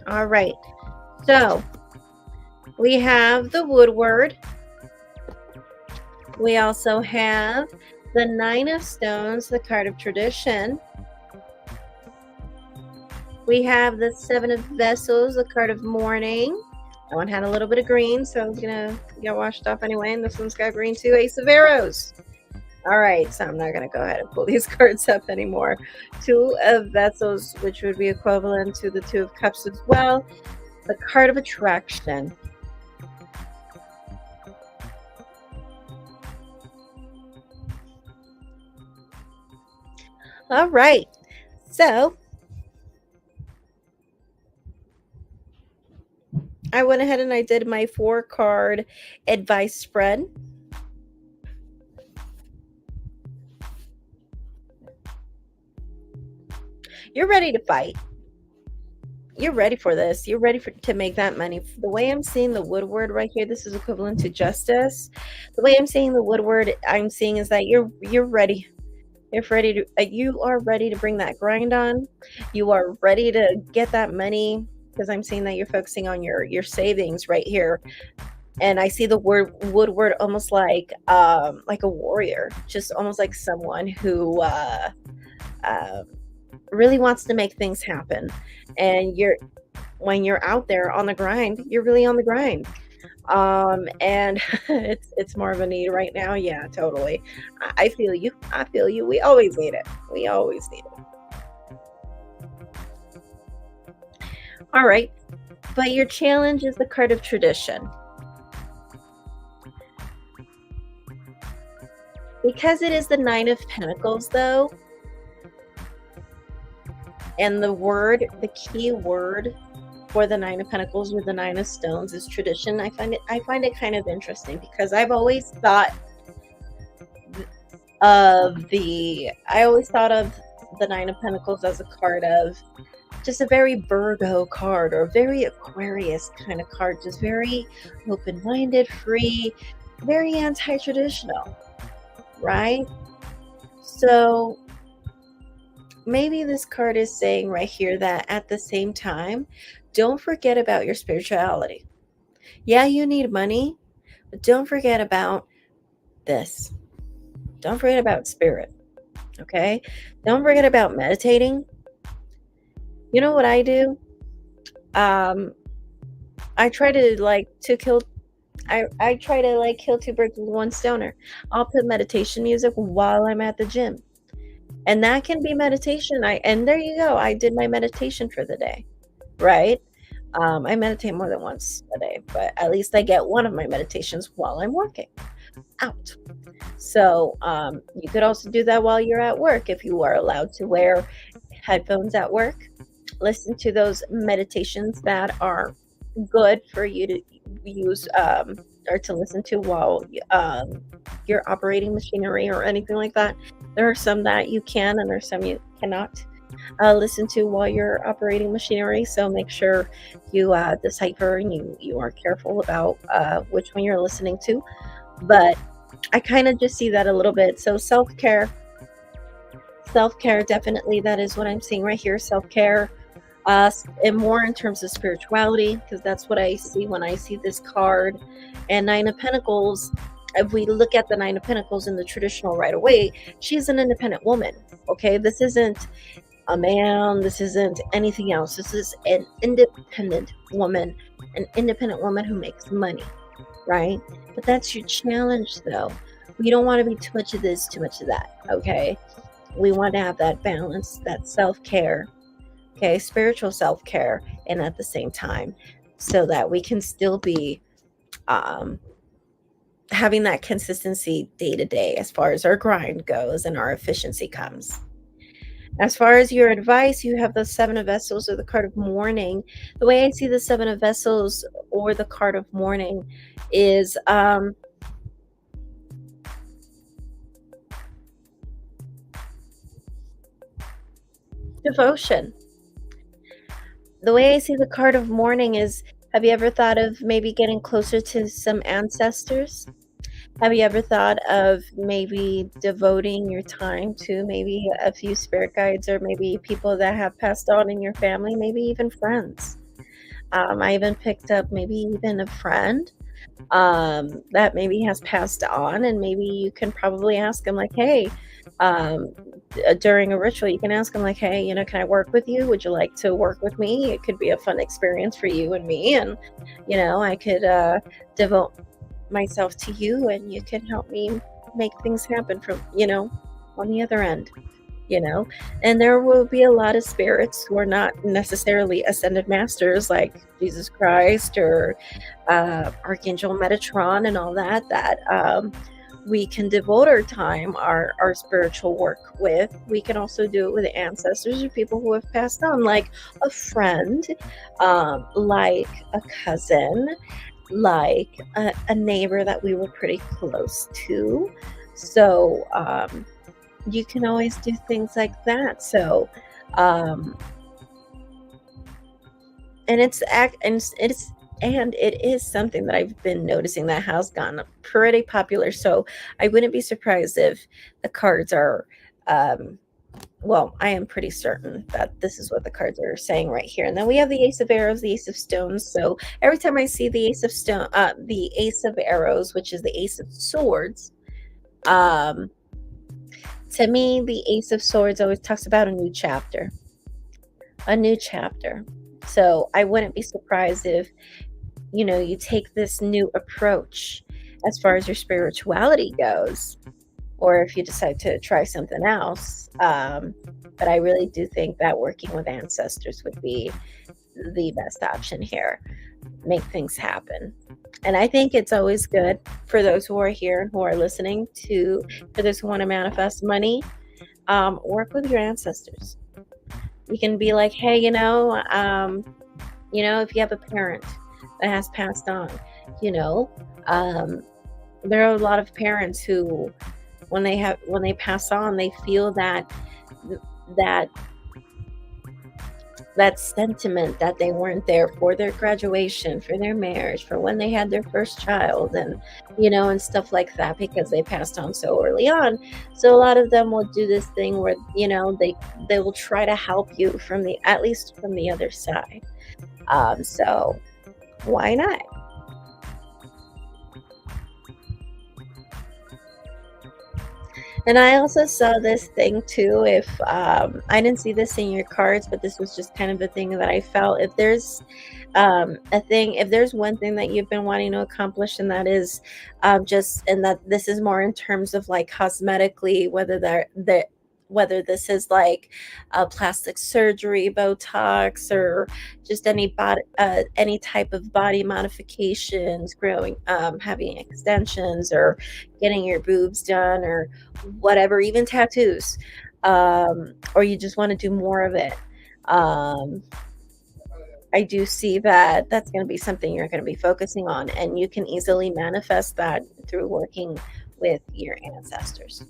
A: All right. So we have the Woodward. We also have the Nine of Stones, the card of tradition. We have the Seven of Vessels, the card of mourning. That one had a little bit of green, so I was going to get washed off anyway. And this one's got green too. Ace of Arrows. All right, so I'm not going to go ahead and pull these cards up anymore. Two of Vessels, which would be equivalent to the Two of Cups as well. The card of attraction. All right, so I went ahead and I did my 4-card advice spread. You're ready to fight. You're ready for this. You're ready to make that money. The way I'm seeing the Woodward right here, this is equivalent to justice. The way I'm seeing the Woodward, I'm seeing is that you're ready. You're ready to you are ready to bring that grind on. You are ready to get that money, because I'm seeing that you're focusing on your savings right here. And I see the word Woodward almost like a warrior, just almost like someone who really wants to make things happen. And when you're out there on the grind, you're really on the grind. And it's more of a need right now. Yeah, totally. I feel you. I feel you. We always need it. We always need it. All right. But your challenge is the card of tradition. Because it is the Nine of Pentacles, though, and the key word for the Nine of Pentacles or the Nine of Stones is tradition. I find it kind of interesting, because I've always thought of the Nine of Pentacles as a card of just a very Virgo card, or very Aquarius kind of card, just very open-minded, free, very anti-traditional, right? So maybe this card is saying right here that at the same time, don't forget about your spirituality. Yeah, you need money, but don't forget about this. Don't forget about spirit. Okay? Don't forget about meditating. You know what I do? I try to kill two birds with one stoner. I'll put meditation music while I'm at the gym. And that can be meditation. And there you go. I did my meditation for the day, right? I meditate more than once a day, but at least I get one of my meditations while I'm working out. So you could also do that while you're at work, if you are allowed to wear headphones at work. Listen to those meditations that are good for you to use or to listen to while you're operating machinery or anything like that. There are some that you can, and there's some you cannot listen to while you're operating machinery. So make sure you decipher and you are careful about which one you're listening to. But I kind of just see that a little bit. So self-care, definitely, that is what I'm seeing right here. Self-care, and more in terms of spirituality, because that's what I see when I see this card. And Nine of Pentacles, if we look at the Nine of Pentacles in the traditional right away, she's an independent woman. Okay, this isn't a man, this isn't anything else. This is an independent woman who makes money, right? But that's your challenge, though. We don't want to be too much of this, too much of that. Okay, we want to have that balance, that self-care, okay, spiritual self-care, and at the same time, so that we can still be having that consistency day to day as far as our grind goes and our efficiency comes. As far as your advice, you have the Seven of Vessels or the card of mourning. The way I see the Seven of Vessels or the card of mourning is devotion. The way I see the card of mourning is, have you ever thought of maybe getting closer to some ancestors? Have you ever thought of maybe devoting your time to maybe a few spirit guides, or maybe people that have passed on in your family, maybe even friends? I even picked up maybe even a friend that maybe has passed on, and maybe you can probably ask them like, hey, um, during a ritual, you can ask them like, hey, can I work with you? Would you like to work with me? It could be a fun experience for you and me, and I could devote myself to you, and you can help me make things happen from on the other end. you know and there will be a lot of spirits who are not necessarily ascended masters like Jesus Christ or Archangel Metatron and all that we can devote our time, our spiritual work with. We can also do it with ancestors or people who have passed on, like a friend, like a cousin, like a neighbor that we were pretty close to. So you can always do things like that. So um and it is something that I've been noticing that has gotten pretty popular. So I wouldn't be surprised if the cards are um well, I am pretty certain that this is what the cards are saying right here. And then we have the Ace of Arrows, the Ace of Stones. So every time I see the Ace of Arrows, which is the Ace of Swords, um, to me, the Ace of Swords always talks about a new chapter, a new chapter. So I wouldn't be surprised if, you take this new approach as far as your spirituality goes, or if you decide to try something else. But I really do think that working with ancestors would be the best option here. Make things happen. And I think it's always good for those who are here and who are listening for those who want to manifest money, work with your ancestors. You can be like, hey, if you have a parent that has passed on, um, there are a lot of parents who, when they pass on, they feel that that sentiment that they weren't there for their graduation, for their marriage, for when they had their first child, and stuff like that, because they passed on so early on. So a lot of them will do this thing where they will try to help you from the at least from the other side. So why not? And I also saw this thing too. If I didn't see this in your cards, but this was just kind of a thing that I felt. If there's if there's one thing that you've been wanting to accomplish, and that is and that this is more in terms of like cosmetically, whether this is like plastic surgery, Botox, or just any type of body modifications, growing, having extensions, or getting your boobs done, or whatever, even tattoos, or you just want to do more of it. Um, I do see that that's going to be something you're going to be focusing on, and you can easily manifest that through working with your ancestors.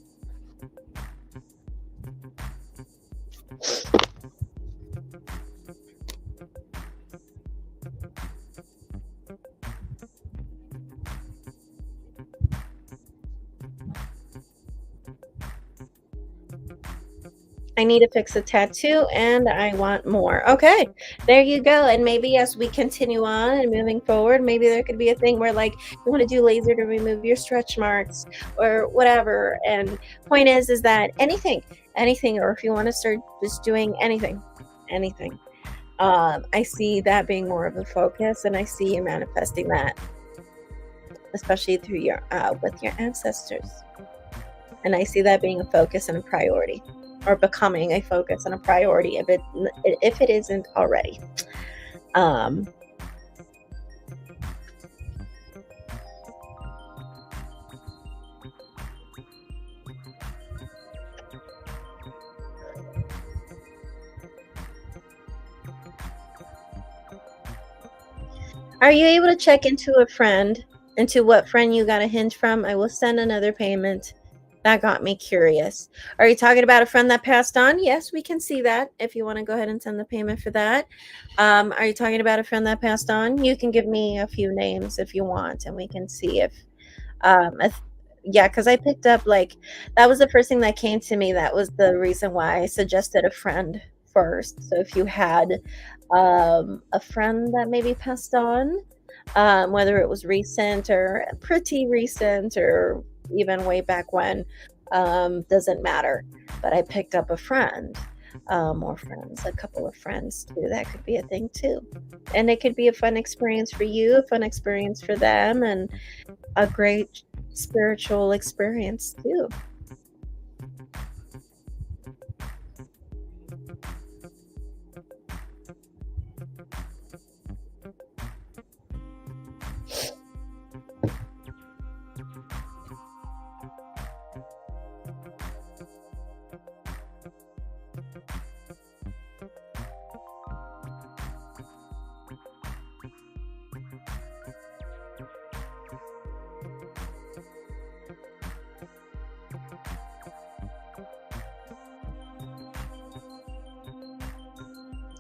A: I need to fix a tattoo and I want more. Okay, there you go. And maybe as we continue on and moving forward, maybe there could be a thing where like you want to do laser to remove your stretch marks or whatever. And point is that anything, or if you want to start just doing anything. I see that being more of a focus, and I see you manifesting that, especially through your with your ancestors. And I see that being a focus and a priority, or becoming a focus and a priority if it isn't already. Um, are you able to check into what friend you got a hint from? I will send another payment. That got me curious. Are you talking about a friend that passed on? Yes, we can see that. If you want to go ahead and send the payment for that. Are you talking about a friend that passed on? You can give me a few names if you want, and we can see if yeah, because I picked up like that was the first thing that came to me. That was the reason why I suggested a friend first. So if you had a friend that maybe passed on, whether it was recent or pretty recent or even way back when, doesn't matter. But I picked up a friend, or friends, a couple of friends too. That could be a thing too. And it could be a fun experience for you, a fun experience for them, and a great spiritual experience too.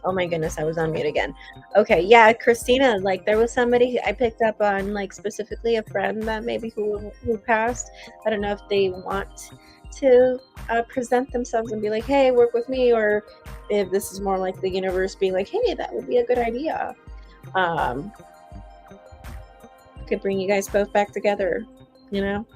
A: Oh my goodness, I was on mute again. Okay, yeah, Christina, like there was somebody I picked up on, like specifically a friend that maybe who passed. I don't know if they want to present themselves and be like, hey, work with me, or if this is more like the universe being like, hey, that would be a good idea. Um, could bring you guys both back together, you know?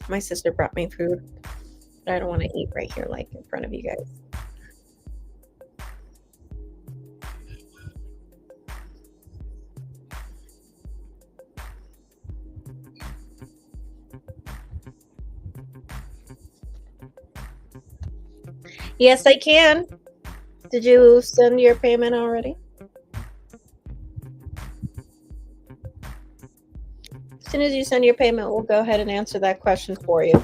A: My sister brought me food, but I don't want to eat right here, like in front of you guys. Yes, I can. Did you send your payment already? As soon as you send your payment, we'll go ahead and answer that question for you.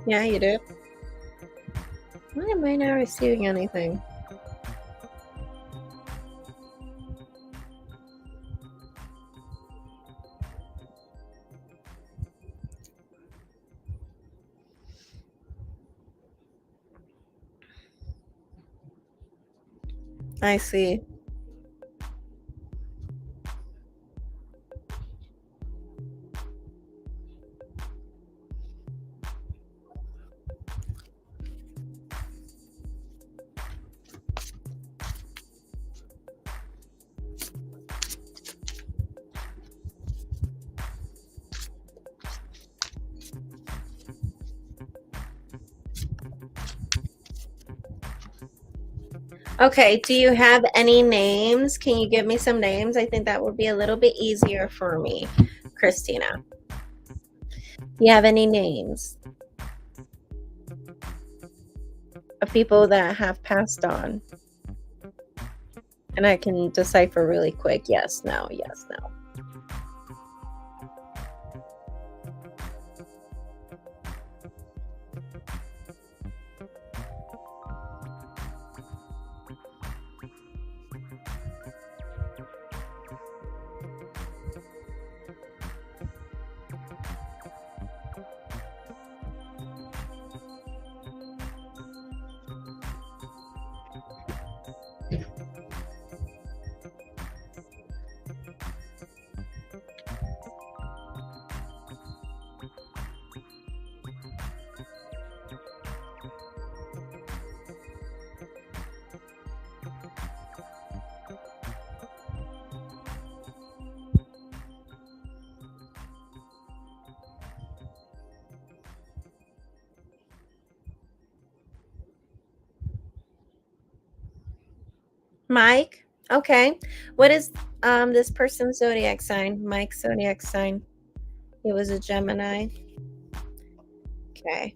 A: Yeah, you do. Why am I not receiving anything? I see. Okay, do you have any names? Can you give me some names? I think that would be a little bit easier for me, Christina. Do you have any names of people that have passed on? And I can decipher really quick. Yes, no, yes, no. Mike. Okay. What is this person's zodiac sign? Mike's zodiac sign. He was a Gemini. Okay.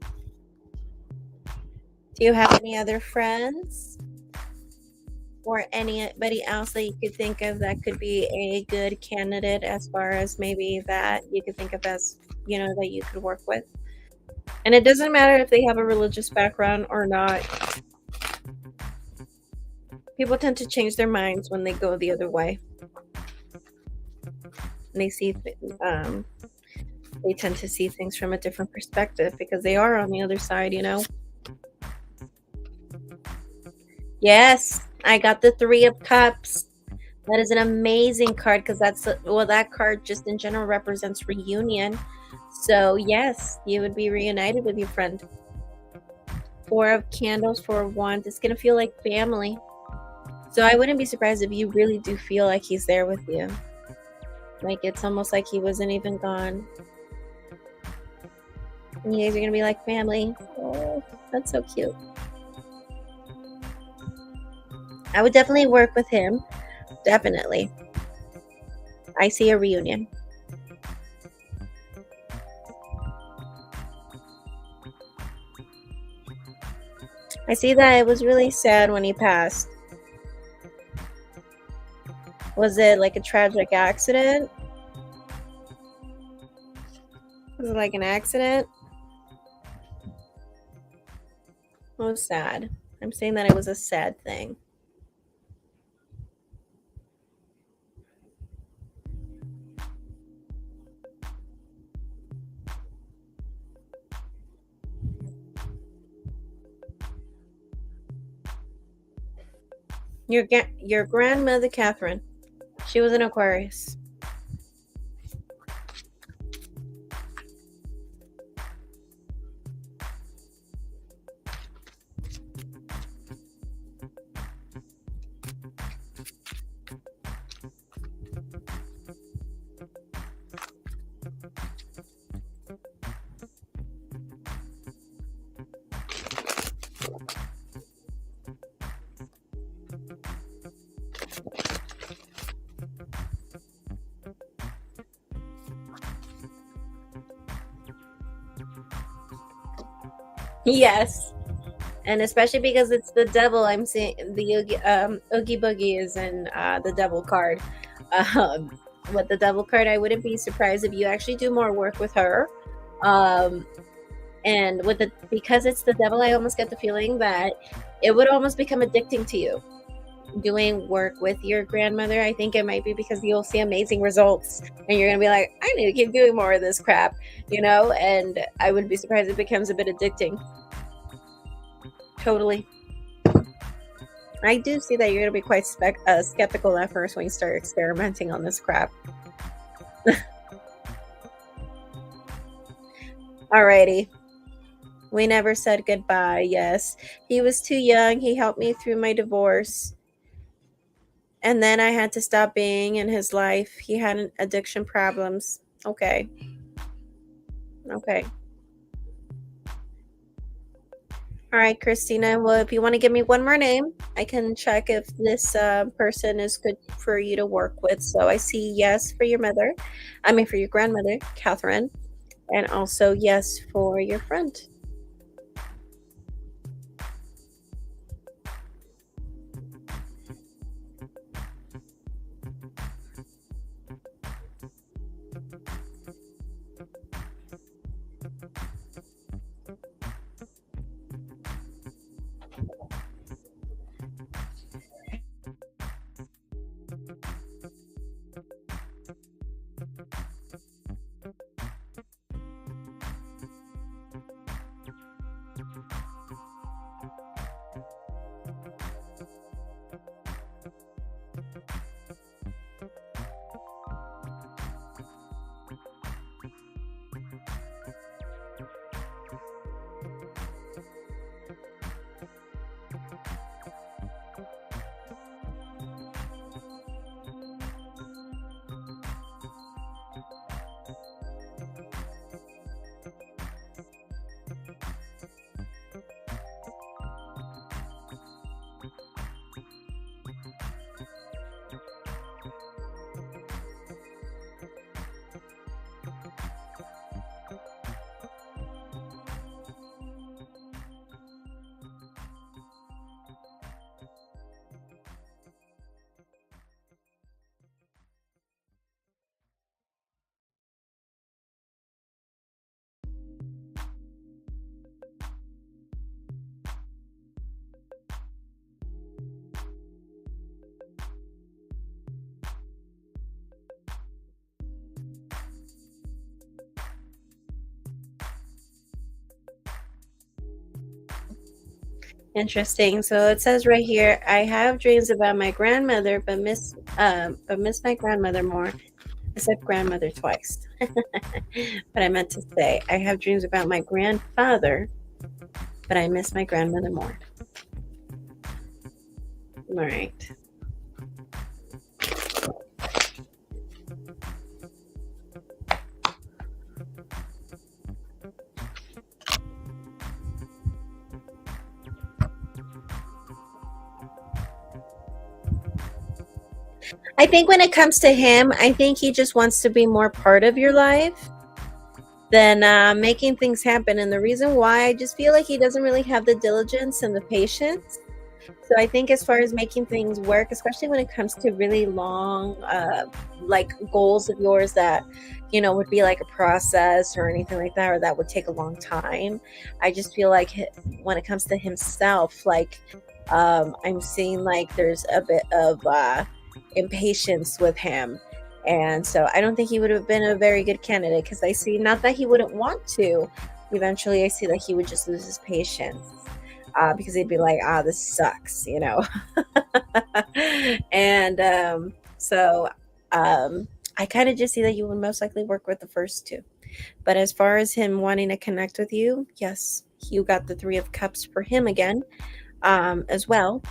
A: Do you have any other friends or anybody else that you could think of that could be a good candidate as far as maybe that you could think of as, that you could work with? And it doesn't matter if they have a religious background or not. People tend to change their minds when they go the other way. And they tend to see things from a different perspective because they are on the other side, Yes, I got the Three of Cups. That is an amazing card because that card just in general represents reunion. So yes, you would be reunited with your friend. Four of Candles, Four of Wands. It's going to feel like family. So I wouldn't be surprised if you really do feel like he's there with you. Like it's almost like he wasn't even gone. And you guys are going to be like family. Oh, that's so cute. I would definitely work with him. Definitely. I see a reunion. I see that it was really sad when he passed. Was it like a tragic accident? Was it like an accident? It was sad. I'm saying that it was a sad thing. Your grandmother, Catherine, she was an Aquarius. Yes. And especially because it's the devil, I'm seeing the Oogie Boogie is in the devil card. With the devil card, I wouldn't be surprised if you actually do more work with her. And because it's the devil, I almost get the feeling that it would almost become addicting to you doing work with your grandmother. I think it might be because you'll see amazing results and you're gonna be like, I need to keep doing more of this crap, and I wouldn't be surprised if it becomes a bit addicting. Totally. I do see that you're going to be quite skeptical at first when you start experimenting on this crap. Alrighty. We never said goodbye. Yes. He was too young. He helped me through my divorce. And then I had to stop being in his life. He had addiction problems. Okay. Okay. All right, Christina. Well, if you want to give me one more name, I can check if this person is good for you to work with. So I see yes for your mother. I mean, for your grandmother, Catherine. And also yes for your friend.
B: Interesting. So it says right here, I have dreams about my grandmother, but miss my grandmother more. I said grandmother twice. But I meant to say I have dreams about my grandfather, but I miss my grandmother more. All right. I think when it comes to him, I think he just wants to be more part of your life than making things happen. And the reason why, I just feel like he doesn't really have the diligence and the patience. So I think as far as making things work, especially when it comes to really long, like goals of yours that, would be like a process or anything like that, or that would take a long time. I just feel like when it comes to himself, like, I'm seeing like there's a bit of impatience with him. And so I don't think he would have been a very good candidate, because I see, not that he wouldn't want to, eventually I see that he would just lose his patience, because he'd be like, this sucks. And so I kind of just see that you would most likely work with the first two. But as far as him wanting to connect with you, yes, you got the Three of Cups for him again, as well.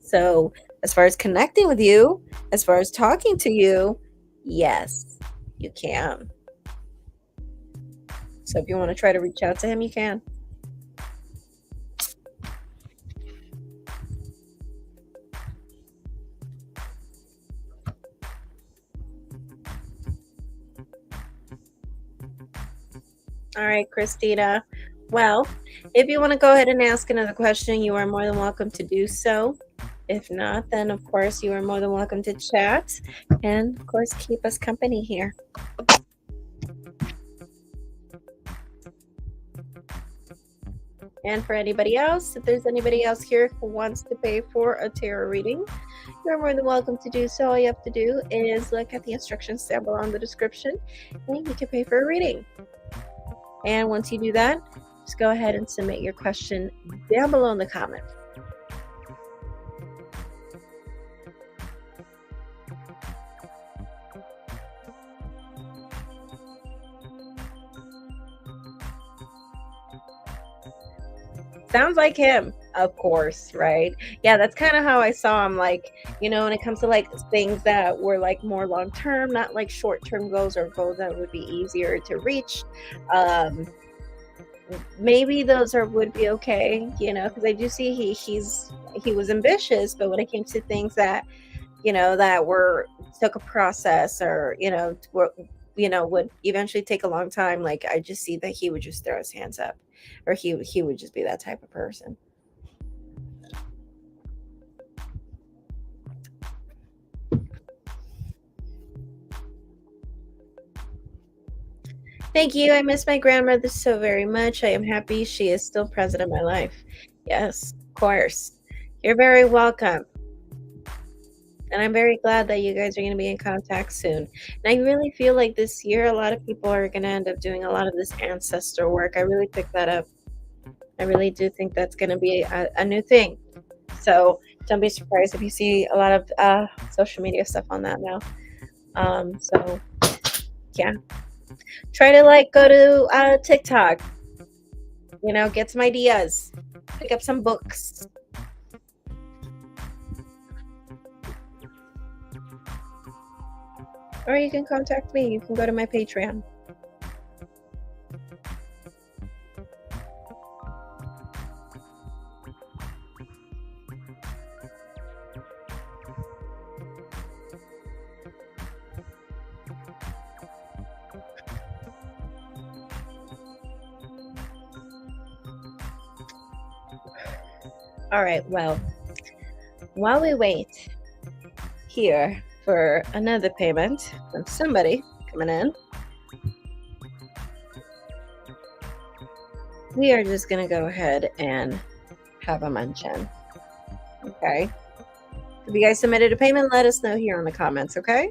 B: So as far as connecting with you, as far as talking to you, yes, you can. So if you want to try to reach out to him, you can. All right, Christina. Well, if you want to go ahead and ask another question, you are more than welcome to do so. If not, then of course you are more than welcome to chat and, of course, keep us company here. And for anybody else, if there's anybody else here who wants to pay for a tarot reading, you're more than welcome to do so. All you have to do is look at the instructions down below in the description, and you can pay for a reading. And once you do that, just go ahead and submit your question down below in the comments. Sounds like him, of course, right? Yeah, that's kind of how I saw him. Like, when it comes to like things that were like more long term, not like short term goals or goals that would be easier to reach. Um, Maybe those would be okay, because I do see he was ambitious, but when it came to things that, that were took a process, or would eventually take a long time, like, I just see that he would just throw his hands up, or he would just be that type of person. Thank you. I miss my grandmother so very much. I am happy she is still present in my life. Yes, of course. You're very welcome. And I'm very glad that you guys are going to be in contact soon. And I really feel like this year, a lot of people are going to end up doing a lot of this ancestor work. I really picked that up. I really do think that's going to be a new thing. So don't be surprised if you see a lot of social media stuff on that now. So yeah, try to like go to TikTok, get some ideas, pick up some books. Or you can contact me. You can go to my Patreon. All right, well, while we wait here for another payment from somebody coming in, we are just going to go ahead and have a munch-in. Okay? If you guys submitted a payment, let us know here in the comments, okay?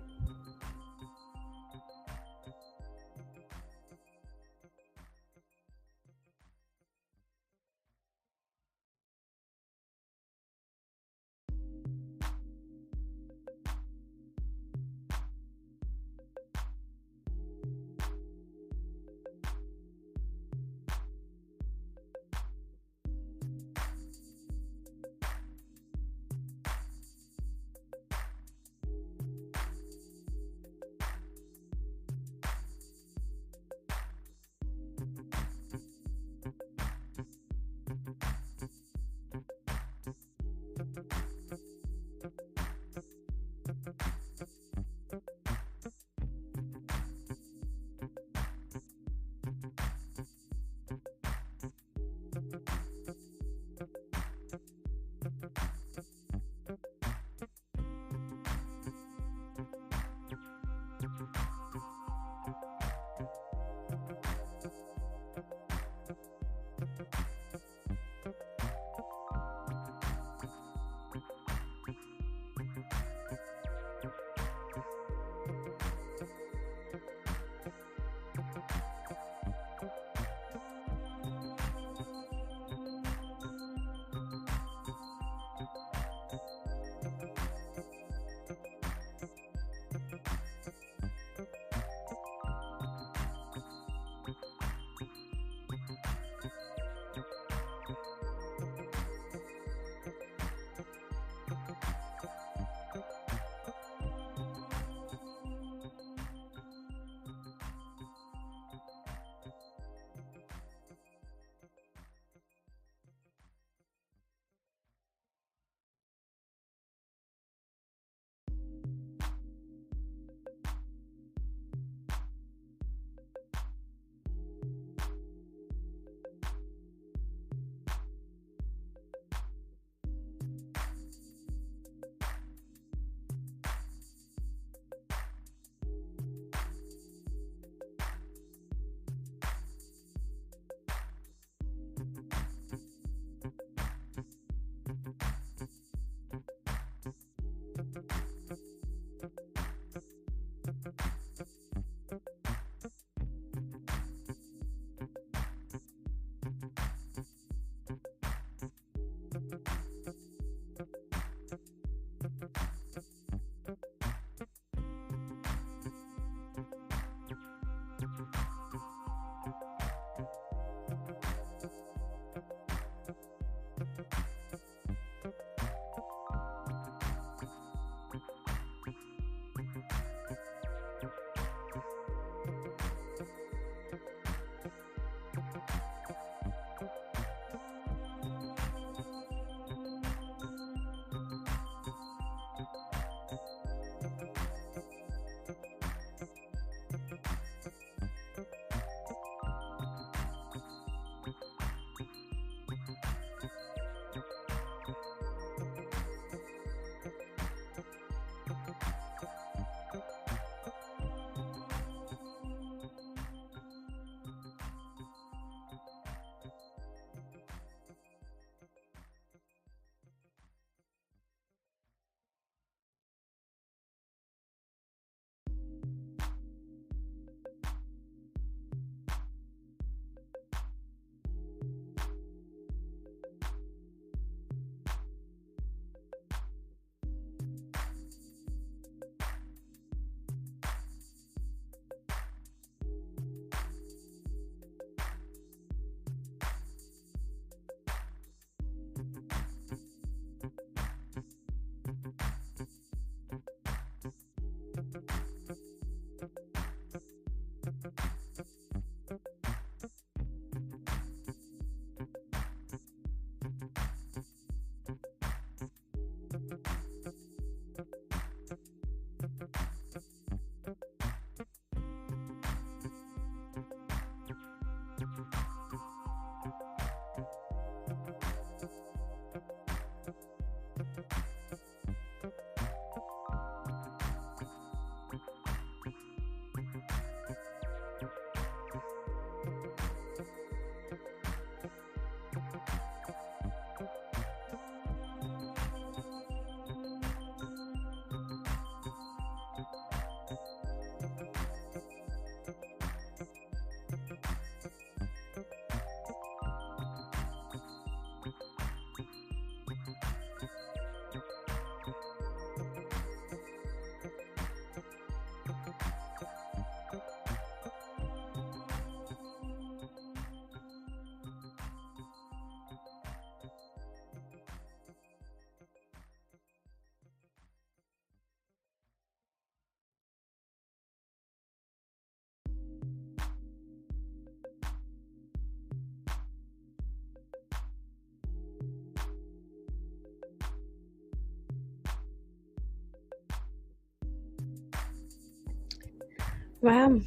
B: Wow.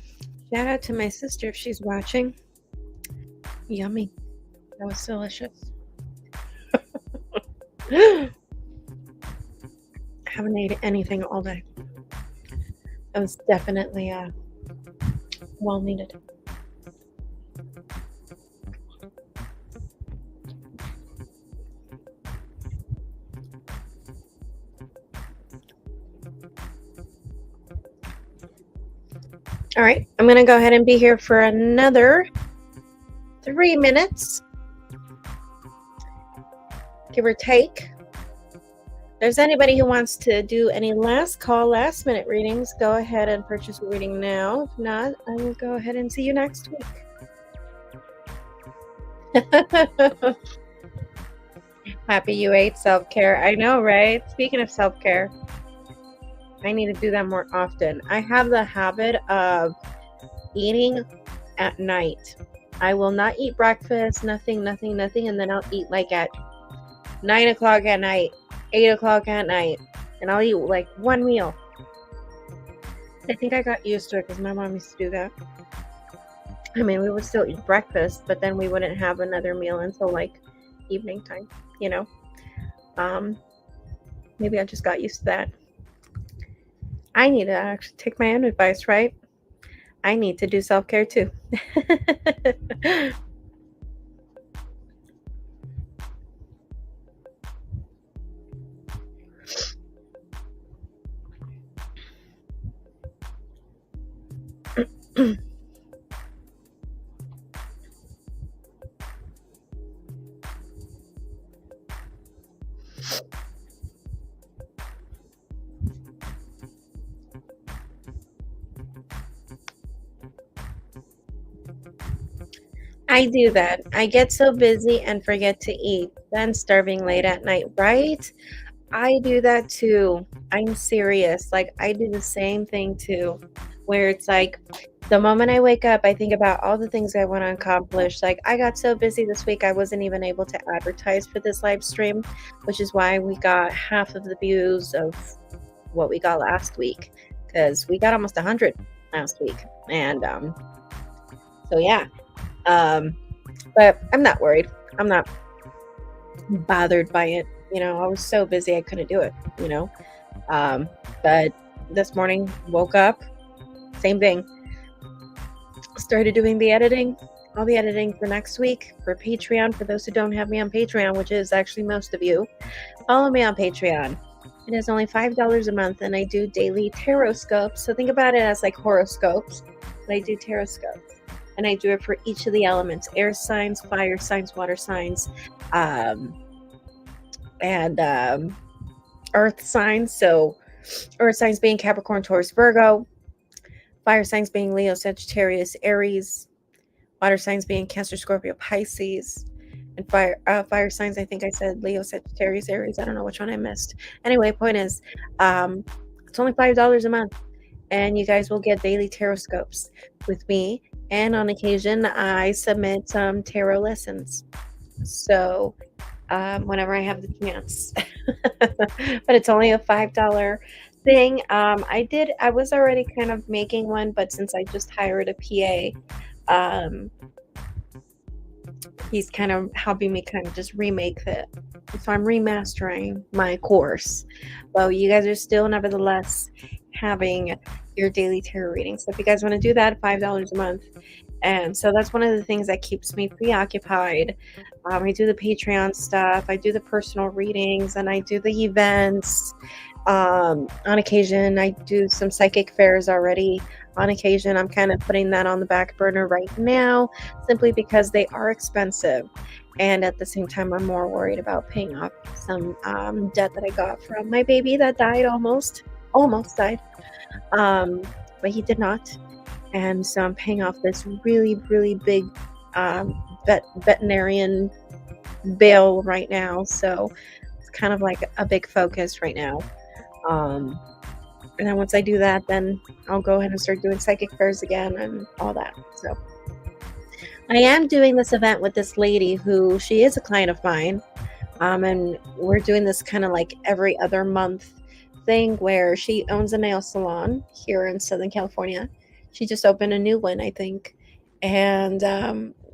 B: Shout out to my sister if she's watching. Yummy. That was delicious. Haven't ate anything all day. That was definitely well needed. All right, I'm going to go ahead and be here for another 3 minutes, give or take. If there's anybody who wants to do any last call, last minute readings, go ahead and purchase a reading now. If not, I will go ahead and see you next week. Happy you ate self-care. I know, right? Speaking of self-care, I need to do that more often. I have the habit of eating at night. I will not eat breakfast, nothing, and then I'll eat like at 9 o'clock at night, 8 o'clock at night, and I'll eat like one meal. I think I got used to it because my mom used to do that. I mean, we would still eat breakfast, but then we wouldn't have another meal until like evening time, you know. Maybe I just got used to that. I need to actually take my own advice, right? I need to do self-care too. I do that. I get so busy and forget to eat, then starving late at night, right? I do that too. I'm serious. Like, I do the same thing too, where it's like the moment I wake up, I think about all the things I want to accomplish. Like, I got so busy this week, I wasn't even able to advertise for this live stream, which is why we got half of the views of what we got last week, because we got almost 100 last week. And so, yeah. But I'm not worried. I'm not bothered by it. You know, I was so busy I couldn't do it, you know. But this morning, woke up, same thing. Started doing the editing, all the editing for next week for Patreon. For those who don't have me on Patreon, which is actually most of you, follow me on Patreon. It is only $5 a month, and I do daily tarot scopes. So think about it as like horoscopes, but I do tarot scopes. And I do it for each of the elements: air signs, fire signs, water signs, and earth signs. So earth signs being Capricorn, Taurus, Virgo. Fire signs being Leo, Sagittarius, Aries. Water signs being Cancer, Scorpio, Pisces. And fire signs, I think I said Leo, Sagittarius, Aries. I don't know which one I missed. Anyway, point is, it's only $5 a month. And you guys will get daily tarot scopes with me. And on occasion, I submit some tarot lessons. So whenever I have the chance. But it's only a $5 thing. I was already kind of making one, but since I just hired a PA, he's kind of helping me kind of just remake it. So I'm remastering my course. But you guys are still nevertheless having your daily tarot reading. So if you guys want to do that, $5 a month. And so that's one of the things that keeps me preoccupied. I do the Patreon stuff, I do the personal readings, and I do the events. On occasion, I do some psychic fairs already. On occasion, I'm kind of putting that on the back burner right now, simply because they are expensive. And at the same time, I'm more worried about paying off some debt that I got from my baby that died almost died. But he did not. And so I'm paying off this really, really big veterinarian bill right now. So it's kind of like a big focus right now. And then once I do that, then I'll go ahead and start doing psychic fairs again and all that. So I am doing this event with this lady who, she is a client of mine. And we're doing this kind of like every other month thing where she owns a nail salon here in Southern California. She just opened a new one, I think. And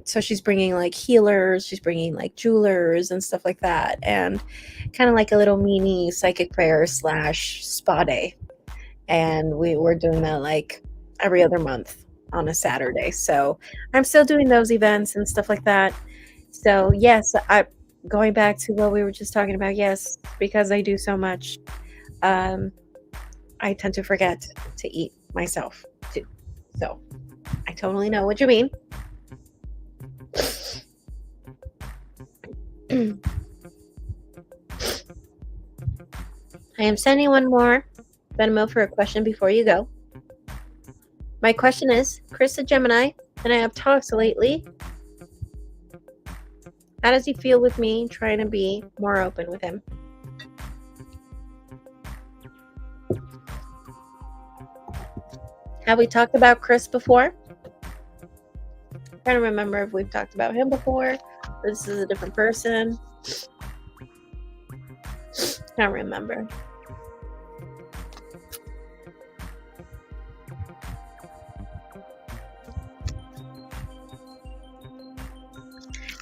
B: so she's bringing like healers, she's bringing like jewelers and stuff like that. And kind of like a little mini psychic prayer / spa day. And we were doing that like every other month on a Saturday. So I'm still doing those events and stuff like that. So yes, going back to what we were just talking about, yes, because I do so much, I tend to forget to eat myself too. So I totally know what you mean. I am sending one more Venmo for a question before you go. My question is, Chris a Gemini, and I have talks lately. How does he feel with me trying to be more open with him? Have we talked about Chris before? I'm trying to remember if we've talked about him before, or this is a different person. Can't remember.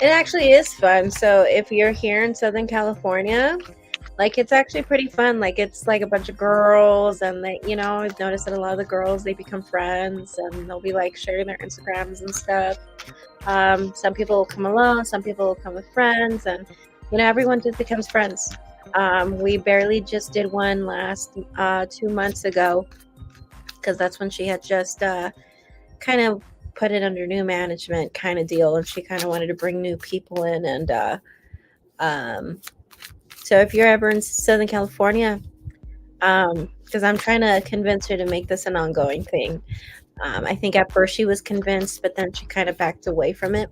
B: It actually is fun. So if you're here in Southern California, like it's actually pretty fun. Like it's like a bunch of girls, and they, you know, I've noticed that a lot of the girls, they become friends, and they'll be like sharing their Instagrams and stuff. Some people will come alone, some people will come with friends, and you know, everyone just becomes friends. We barely just did one last 2 months ago, because that's when she had just kind of put it under new management kind of deal, and she kind of wanted to bring new people in. And so if you're ever in Southern California, because I'm trying to convince her to make this an ongoing thing. I think at first she was convinced, but then she kind of backed away from it.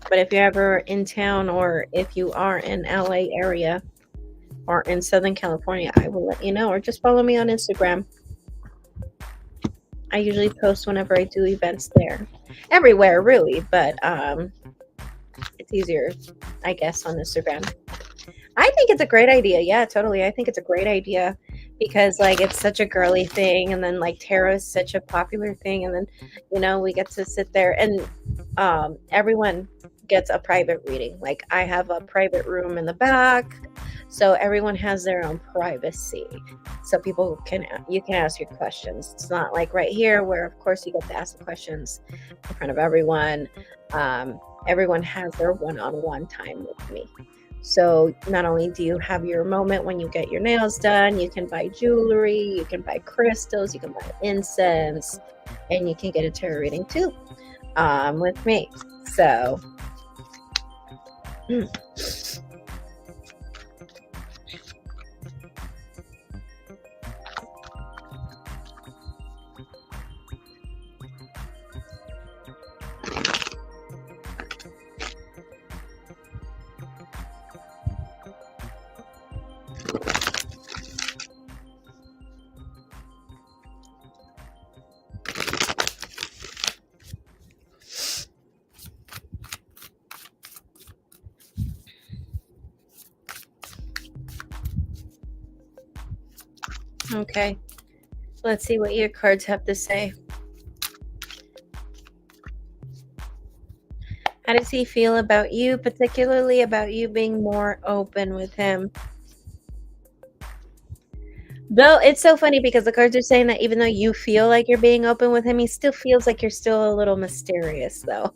B: But if you're ever in town, or if you are in LA area or in Southern California, I will let you know, or just follow me on Instagram. I usually post whenever I do events there. Everywhere, really, but it's easier, I guess, on Instagram. I think it's a great idea. Yeah, totally. I think it's a great idea because, like, it's such a girly thing, and then, like, tarot is such a popular thing, and then, you know, we get to sit there, and everyone gets a private reading. Like, I have a private room in the back, so everyone has their own privacy. So you can ask your questions. It's not like right here where, of course, you get to ask the questions in front of everyone. Everyone has their one-on-one time with me. So not only do you have your moment when you get your nails done, you can buy jewelry, you can buy crystals, you can buy incense, and you can get a tarot reading too with me. So okay, let's see what your cards have to say. How does he feel about you, particularly about you being more open with him? Though it's so funny because the cards are saying that even though you feel like you're being open with him, he still feels like you're still a little mysterious, though.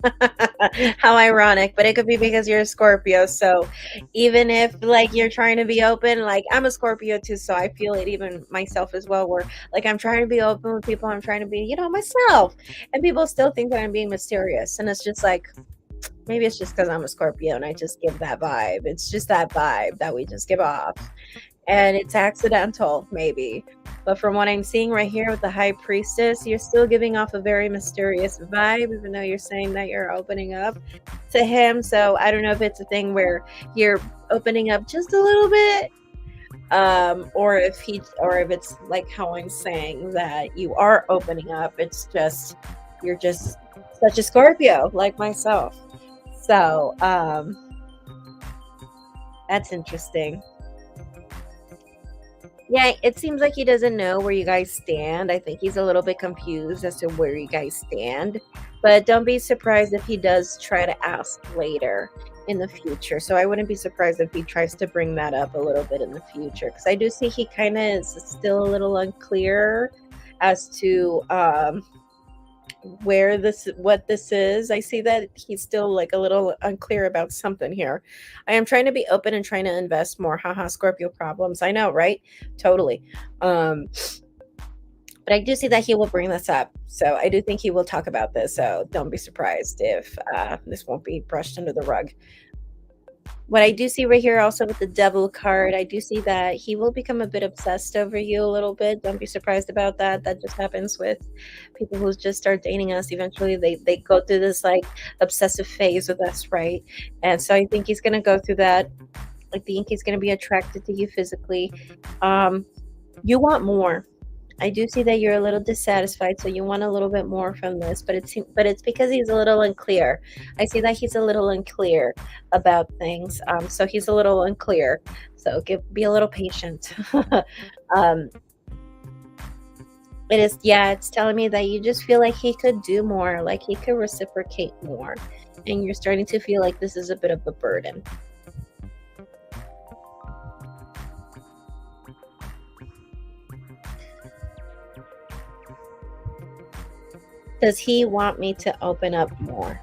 B: How ironic, but it could be because you're a Scorpio. So even if like you're trying to be open, like I'm a Scorpio too, so I feel it even myself as well, where like I'm trying to be open with people, I'm trying to be, myself. And people still think that I'm being mysterious. And it's just like, maybe it's just because I'm a Scorpio and I just give that vibe. It's just that vibe that we just give off. And it's accidental, maybe. But from what I'm seeing right here with the High Priestess, you're still giving off a very mysterious vibe, even though you're saying that you're opening up to him. So I don't know if it's a thing where you're opening up just a little bit, or if it's like how I'm saying that you are opening up. It's just you're just such a Scorpio like myself. So that's interesting. Yeah, it seems like he doesn't know where you guys stand. I think he's a little bit confused as to where you guys stand. But don't be surprised if he does try to ask later in the future. So I wouldn't be surprised if he tries to bring that up a little bit in the future. Because I do see he kind of is still a little unclear as to what this is. I see that he's still like a little unclear about something here. I am trying to be open and trying to invest more. Haha, Scorpio problems. I know, right? Totally. But I do see that he will bring this up. So I do think he will talk about this. So don't be surprised if this won't be brushed under the rug. What I do see right here also with the Devil card, I do see that he will become a bit obsessed over you a little bit. Don't be surprised about that. That just happens with people who just start dating us. Eventually they go through this like obsessive phase with us, right? And so I think he's going to go through that. I think he's going to be attracted to you physically. You want more. I do see that you're a little dissatisfied, so you want a little bit more from this, but it's because he's a little unclear. I see that he's a little unclear about things, so he's a little unclear. So be a little patient. It's telling me that you just feel like he could do more, like he could reciprocate more, and you're starting to feel like this is a bit of a burden. Does he want me to open up more?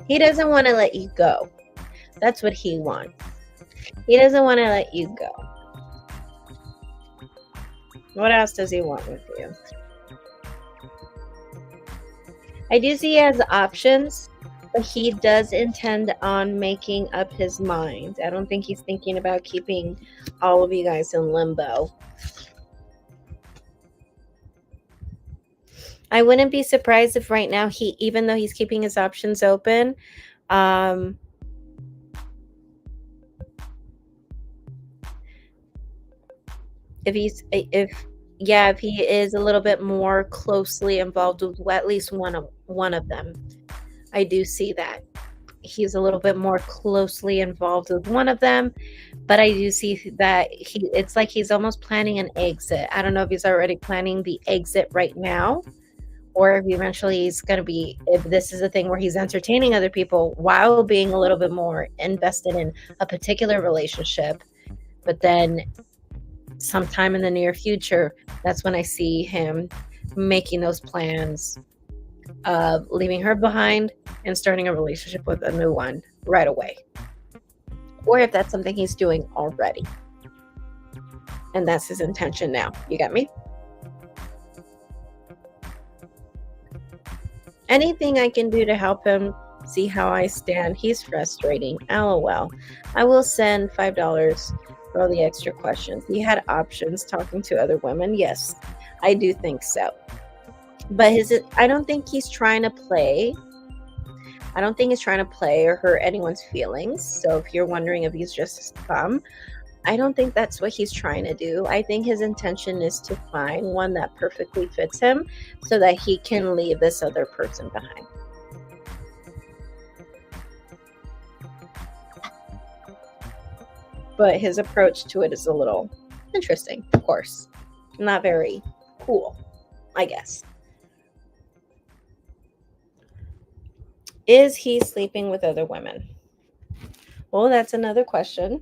B: He doesn't want to let you go. That's what he wants. He doesn't want to let you go. What else does he want with you? I do see he has options, but he does intend on making up his mind. I don't think he's thinking about keeping all of you guys in limbo. I wouldn't be surprised if right now even though he's keeping his options open, if he is a little bit more closely involved with at least one of them. I do see that he's a little bit more closely involved with one of them, but I do see that it's like he's almost planning an exit. I don't know if he's already planning the exit right now, or if eventually he's going to be, if this is a thing where he's entertaining other people while being a little bit more invested in a particular relationship. But then sometime in the near future, that's when I see him making those plans of leaving her behind and starting a relationship with a new one right away. Or if that's something he's doing already. And that's his intention now. You got me? Anything I can do to help him see how I stand. He's frustrating. LOL. I will send $5 for all the extra questions. He had options talking to other women. Yes, I do think so. But I don't think he's trying to play. I don't think he's trying to play or hurt anyone's feelings. So if you're wondering if he's just bum, I don't think that's what he's trying to do. I think his intention is to find one that perfectly fits him so that he can leave this other person behind. But his approach to it is a little interesting, of course. Not very cool, I guess. Is he sleeping with other women? Well, that's another question.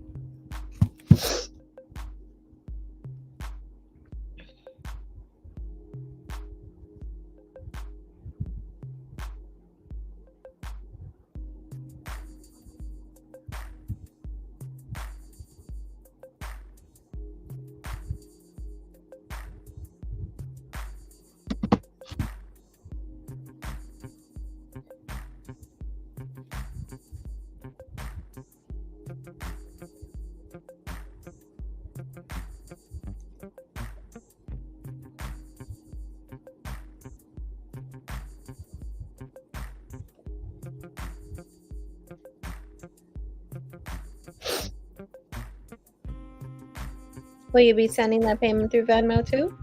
B: Will you be sending that payment through Venmo too?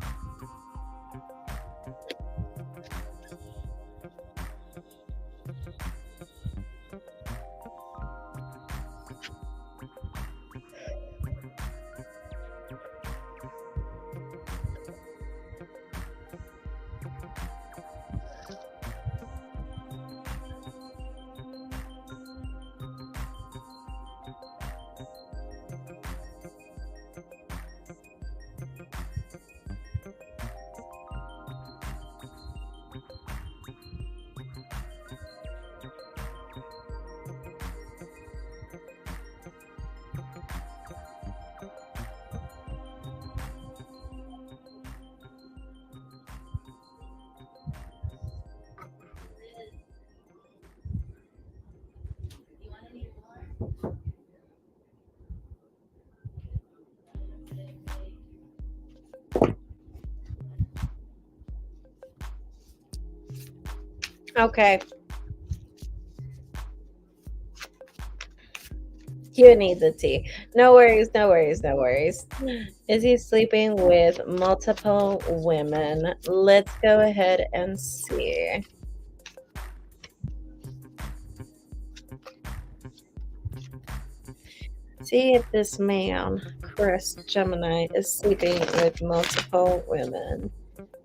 B: Okay. You need the tea. No worries, no worries, no worries. Is he sleeping with multiple women? Let's go ahead and see. See if this man, Chris Gemini, is sleeping with multiple women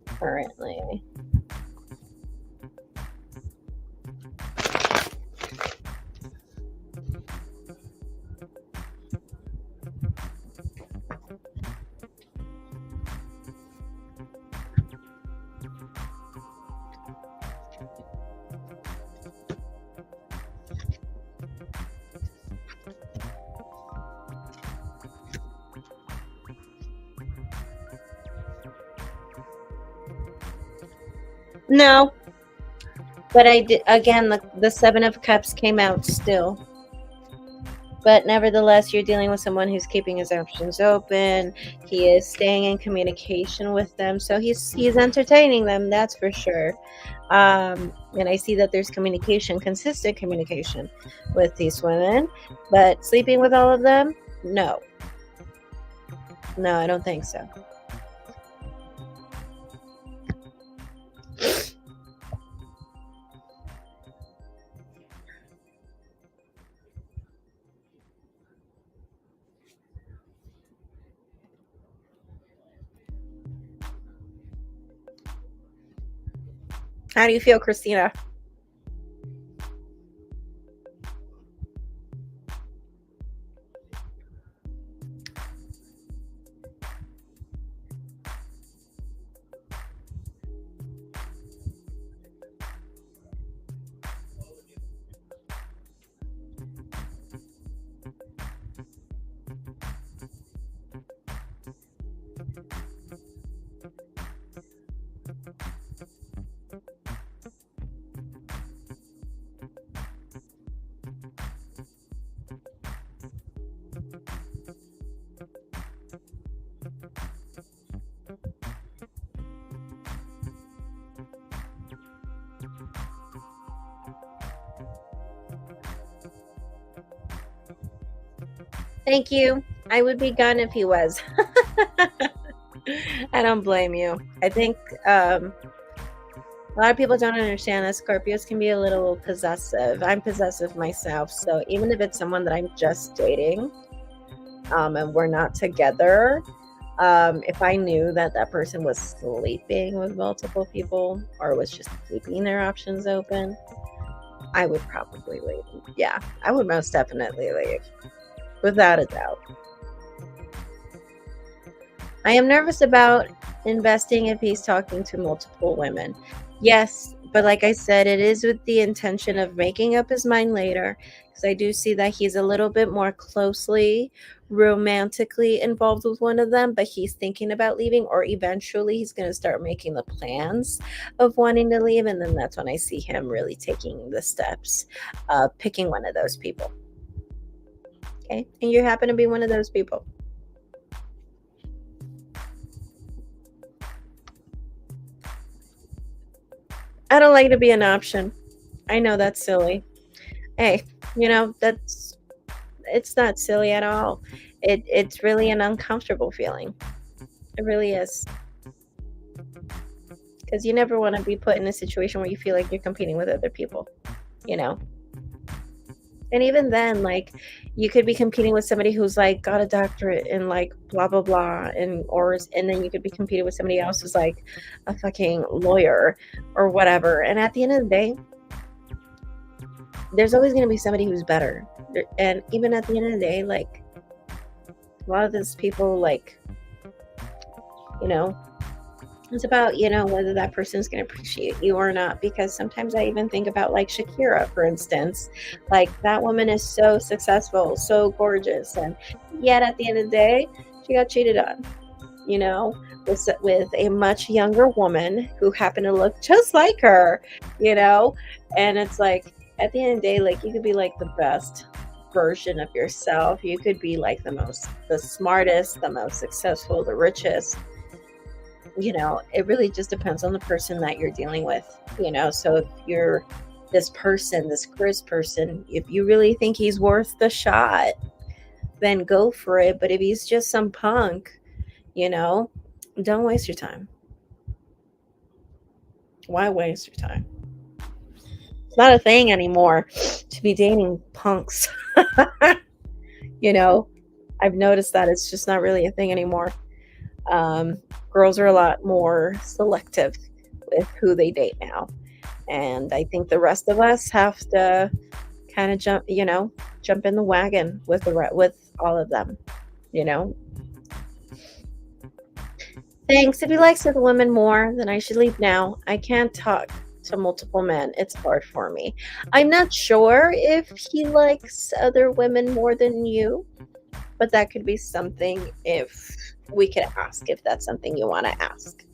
B: currently. No, but I did again. The Seven of Cups came out still, but nevertheless, you're dealing with someone who's keeping his options open. He is staying in communication with them, so he's entertaining them. That's for sure. And I see that there's communication, consistent communication with these women, but sleeping with all of them, no, I don't think so. How do you feel, Christina? Thank you. I would be gone if he was. I don't blame you. I think a lot of people don't understand that Scorpios can be a little possessive. I'm possessive myself. So even if it's someone that I'm just dating and we're not together, If I knew that that person was sleeping with multiple people or was just keeping their options open, I would probably leave. Yeah, I would most definitely leave. Without a doubt. I am nervous about investing if he's talking to multiple women. Yes, but like I said, it is with the intention of making up his mind later, because I do see that he's a little bit more closely romantically involved with one of them, but he's thinking about leaving, or eventually he's going to start making the plans of wanting to leave, and then that's when I see him really taking the steps, picking one of those people. Okay, and you happen to be one of those people. I don't like to be an option. I know that's silly. Hey, it's not silly at all. It's really an uncomfortable feeling. It really is. Because you never want to be put in a situation where you feel like you're competing with other people, you know? And even then, like, you could be competing with somebody who's like got a doctorate in like blah blah blah, and then you could be competing with somebody else who's like a fucking lawyer or whatever. And at the end of the day, there's always going to be somebody who's better. And even at the end of the day, like, a lot of these people, like, it's about, whether that person's going to appreciate you or not. Because sometimes I even think about, like, Shakira, for instance. Like, that woman is so successful, so gorgeous, and yet at the end of the day, she got cheated on, with a much younger woman who happened to look just like her, and it's like, at the end of the day, like, you could be like the best version of yourself. You could be like the smartest, the most successful, the richest. It really just depends on the person that you're dealing with. So if you're this Chris person, if you really think he's worth the shot, then go for it. But if he's just some punk, don't waste your time. Why waste your time? It's not a thing anymore to be dating punks. I've noticed that it's just not really a thing anymore. Girls are a lot more selective with who they date now. And I think the rest of us have to kind of jump in the wagon with all of them, Thanks. If he likes other women more, then I should leave now. I can't talk to multiple men. It's hard for me. I'm not sure if he likes other women more than you, but that could be something if we could ask, if that's something you want to ask.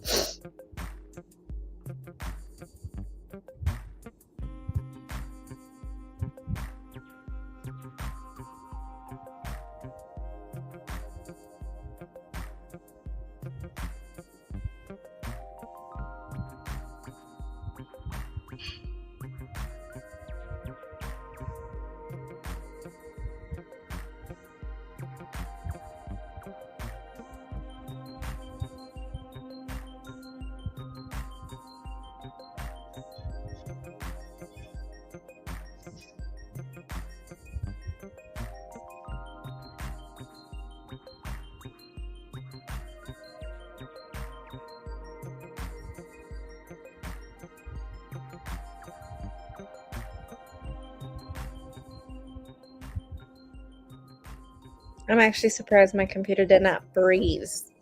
B: I'm actually surprised my computer did not freeze.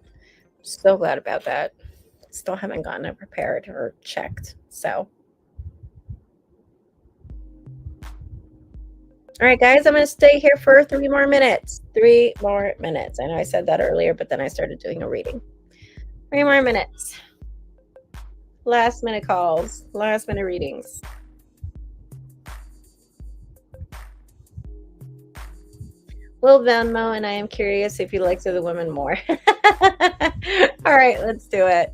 B: So glad about that. Still haven't gotten it prepared or checked. So, all right, guys, I'm going to stay here for 3 more minutes. 3 more minutes. I know I said that earlier, but then I started doing a reading. 3 more minutes. Last minute calls, last minute readings. Will Venmo, and I am curious if he likes other women more. All right, let's do it.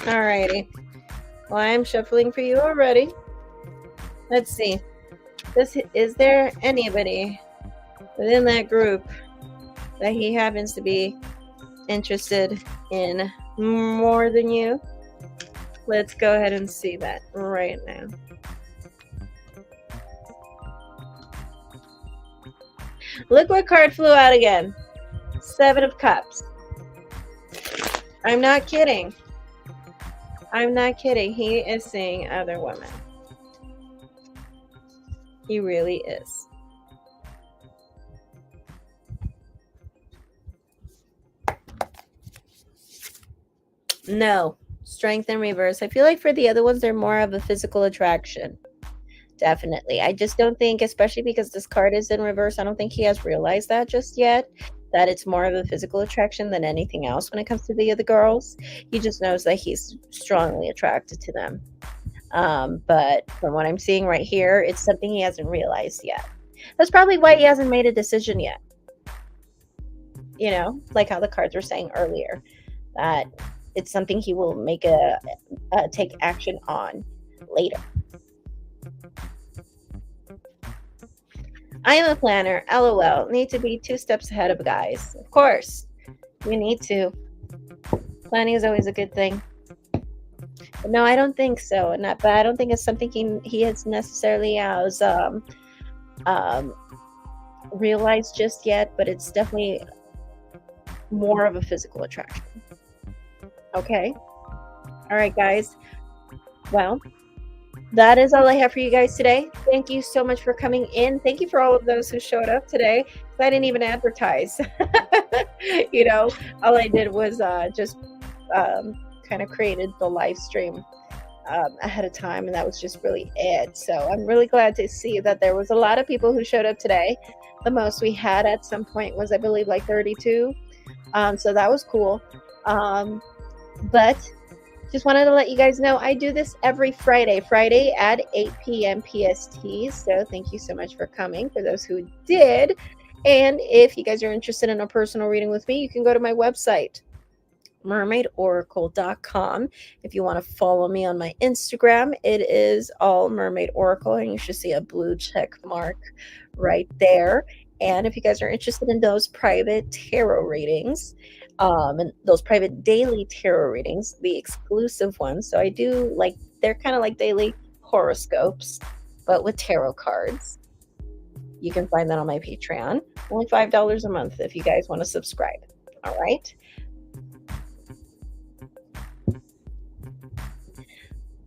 B: Alrighty. Well, I'm shuffling for you already. Let's see. Is there anybody within that group that he happens to be interested in more than you? Let's go ahead and see that right now. Look what card flew out again. 7 of Cups. I'm not kidding. I'm not kidding. He is seeing other women. He really is. No. Strength in reverse. I feel like for the other ones, they're more of a physical attraction. Definitely. I just don't think, especially because this card is in reverse, I don't think he has realized that just yet, that it's more of a physical attraction than anything else when it comes to the other girls. He just knows that he's strongly attracted to them. But from what I'm seeing right here, it's something he hasn't realized yet. That's probably why he hasn't made a decision yet. You know, like how the cards were saying earlier, that it's something he will make take action on later. I am a planner. LOL. Need to be 2 steps ahead of guys. Of course. We need to. Planning is always a good thing. But no, I don't think so. But I don't think it's something he has necessarily has realized just yet, but it's definitely more of a physical attraction. Okay? All right, guys. Well, that is all I have for you guys today. Thank you so much for coming in. Thank you for all of those who showed up today. I didn't even advertise. You know, all I did was just kind of created the live stream ahead of time, and that was just really it. So I'm really glad to see that there was a lot of people who showed up today. The most we had at some point was, I believe, like 32. So that was cool. But just wanted to let you guys know I do this every Friday at 8 p.m. PST. So thank you so much for coming, for those who did. And if you guys are interested in a personal reading with me, you can go to my website, mermaidoracle.com. If you want to follow me on my Instagram, it is all Mermaid Oracle, and you should see a blue check mark right there. And if you guys are interested in those private tarot readings, and those private daily tarot readings, the exclusive ones. So I do they're kind of like daily horoscopes, but with tarot cards. You can find that on my Patreon. Only $5 a month if you guys want to subscribe. All right.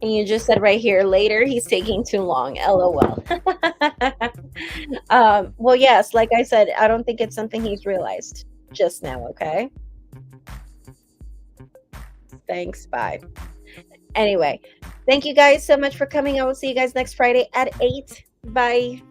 B: And you just said right here, later, he's taking too long. LOL. Well, yes, like I said, I don't think it's something he's realized just now, okay? Thanks. Bye. Anyway, thank you guys so much for coming. I will see you guys next Friday at 8. Bye.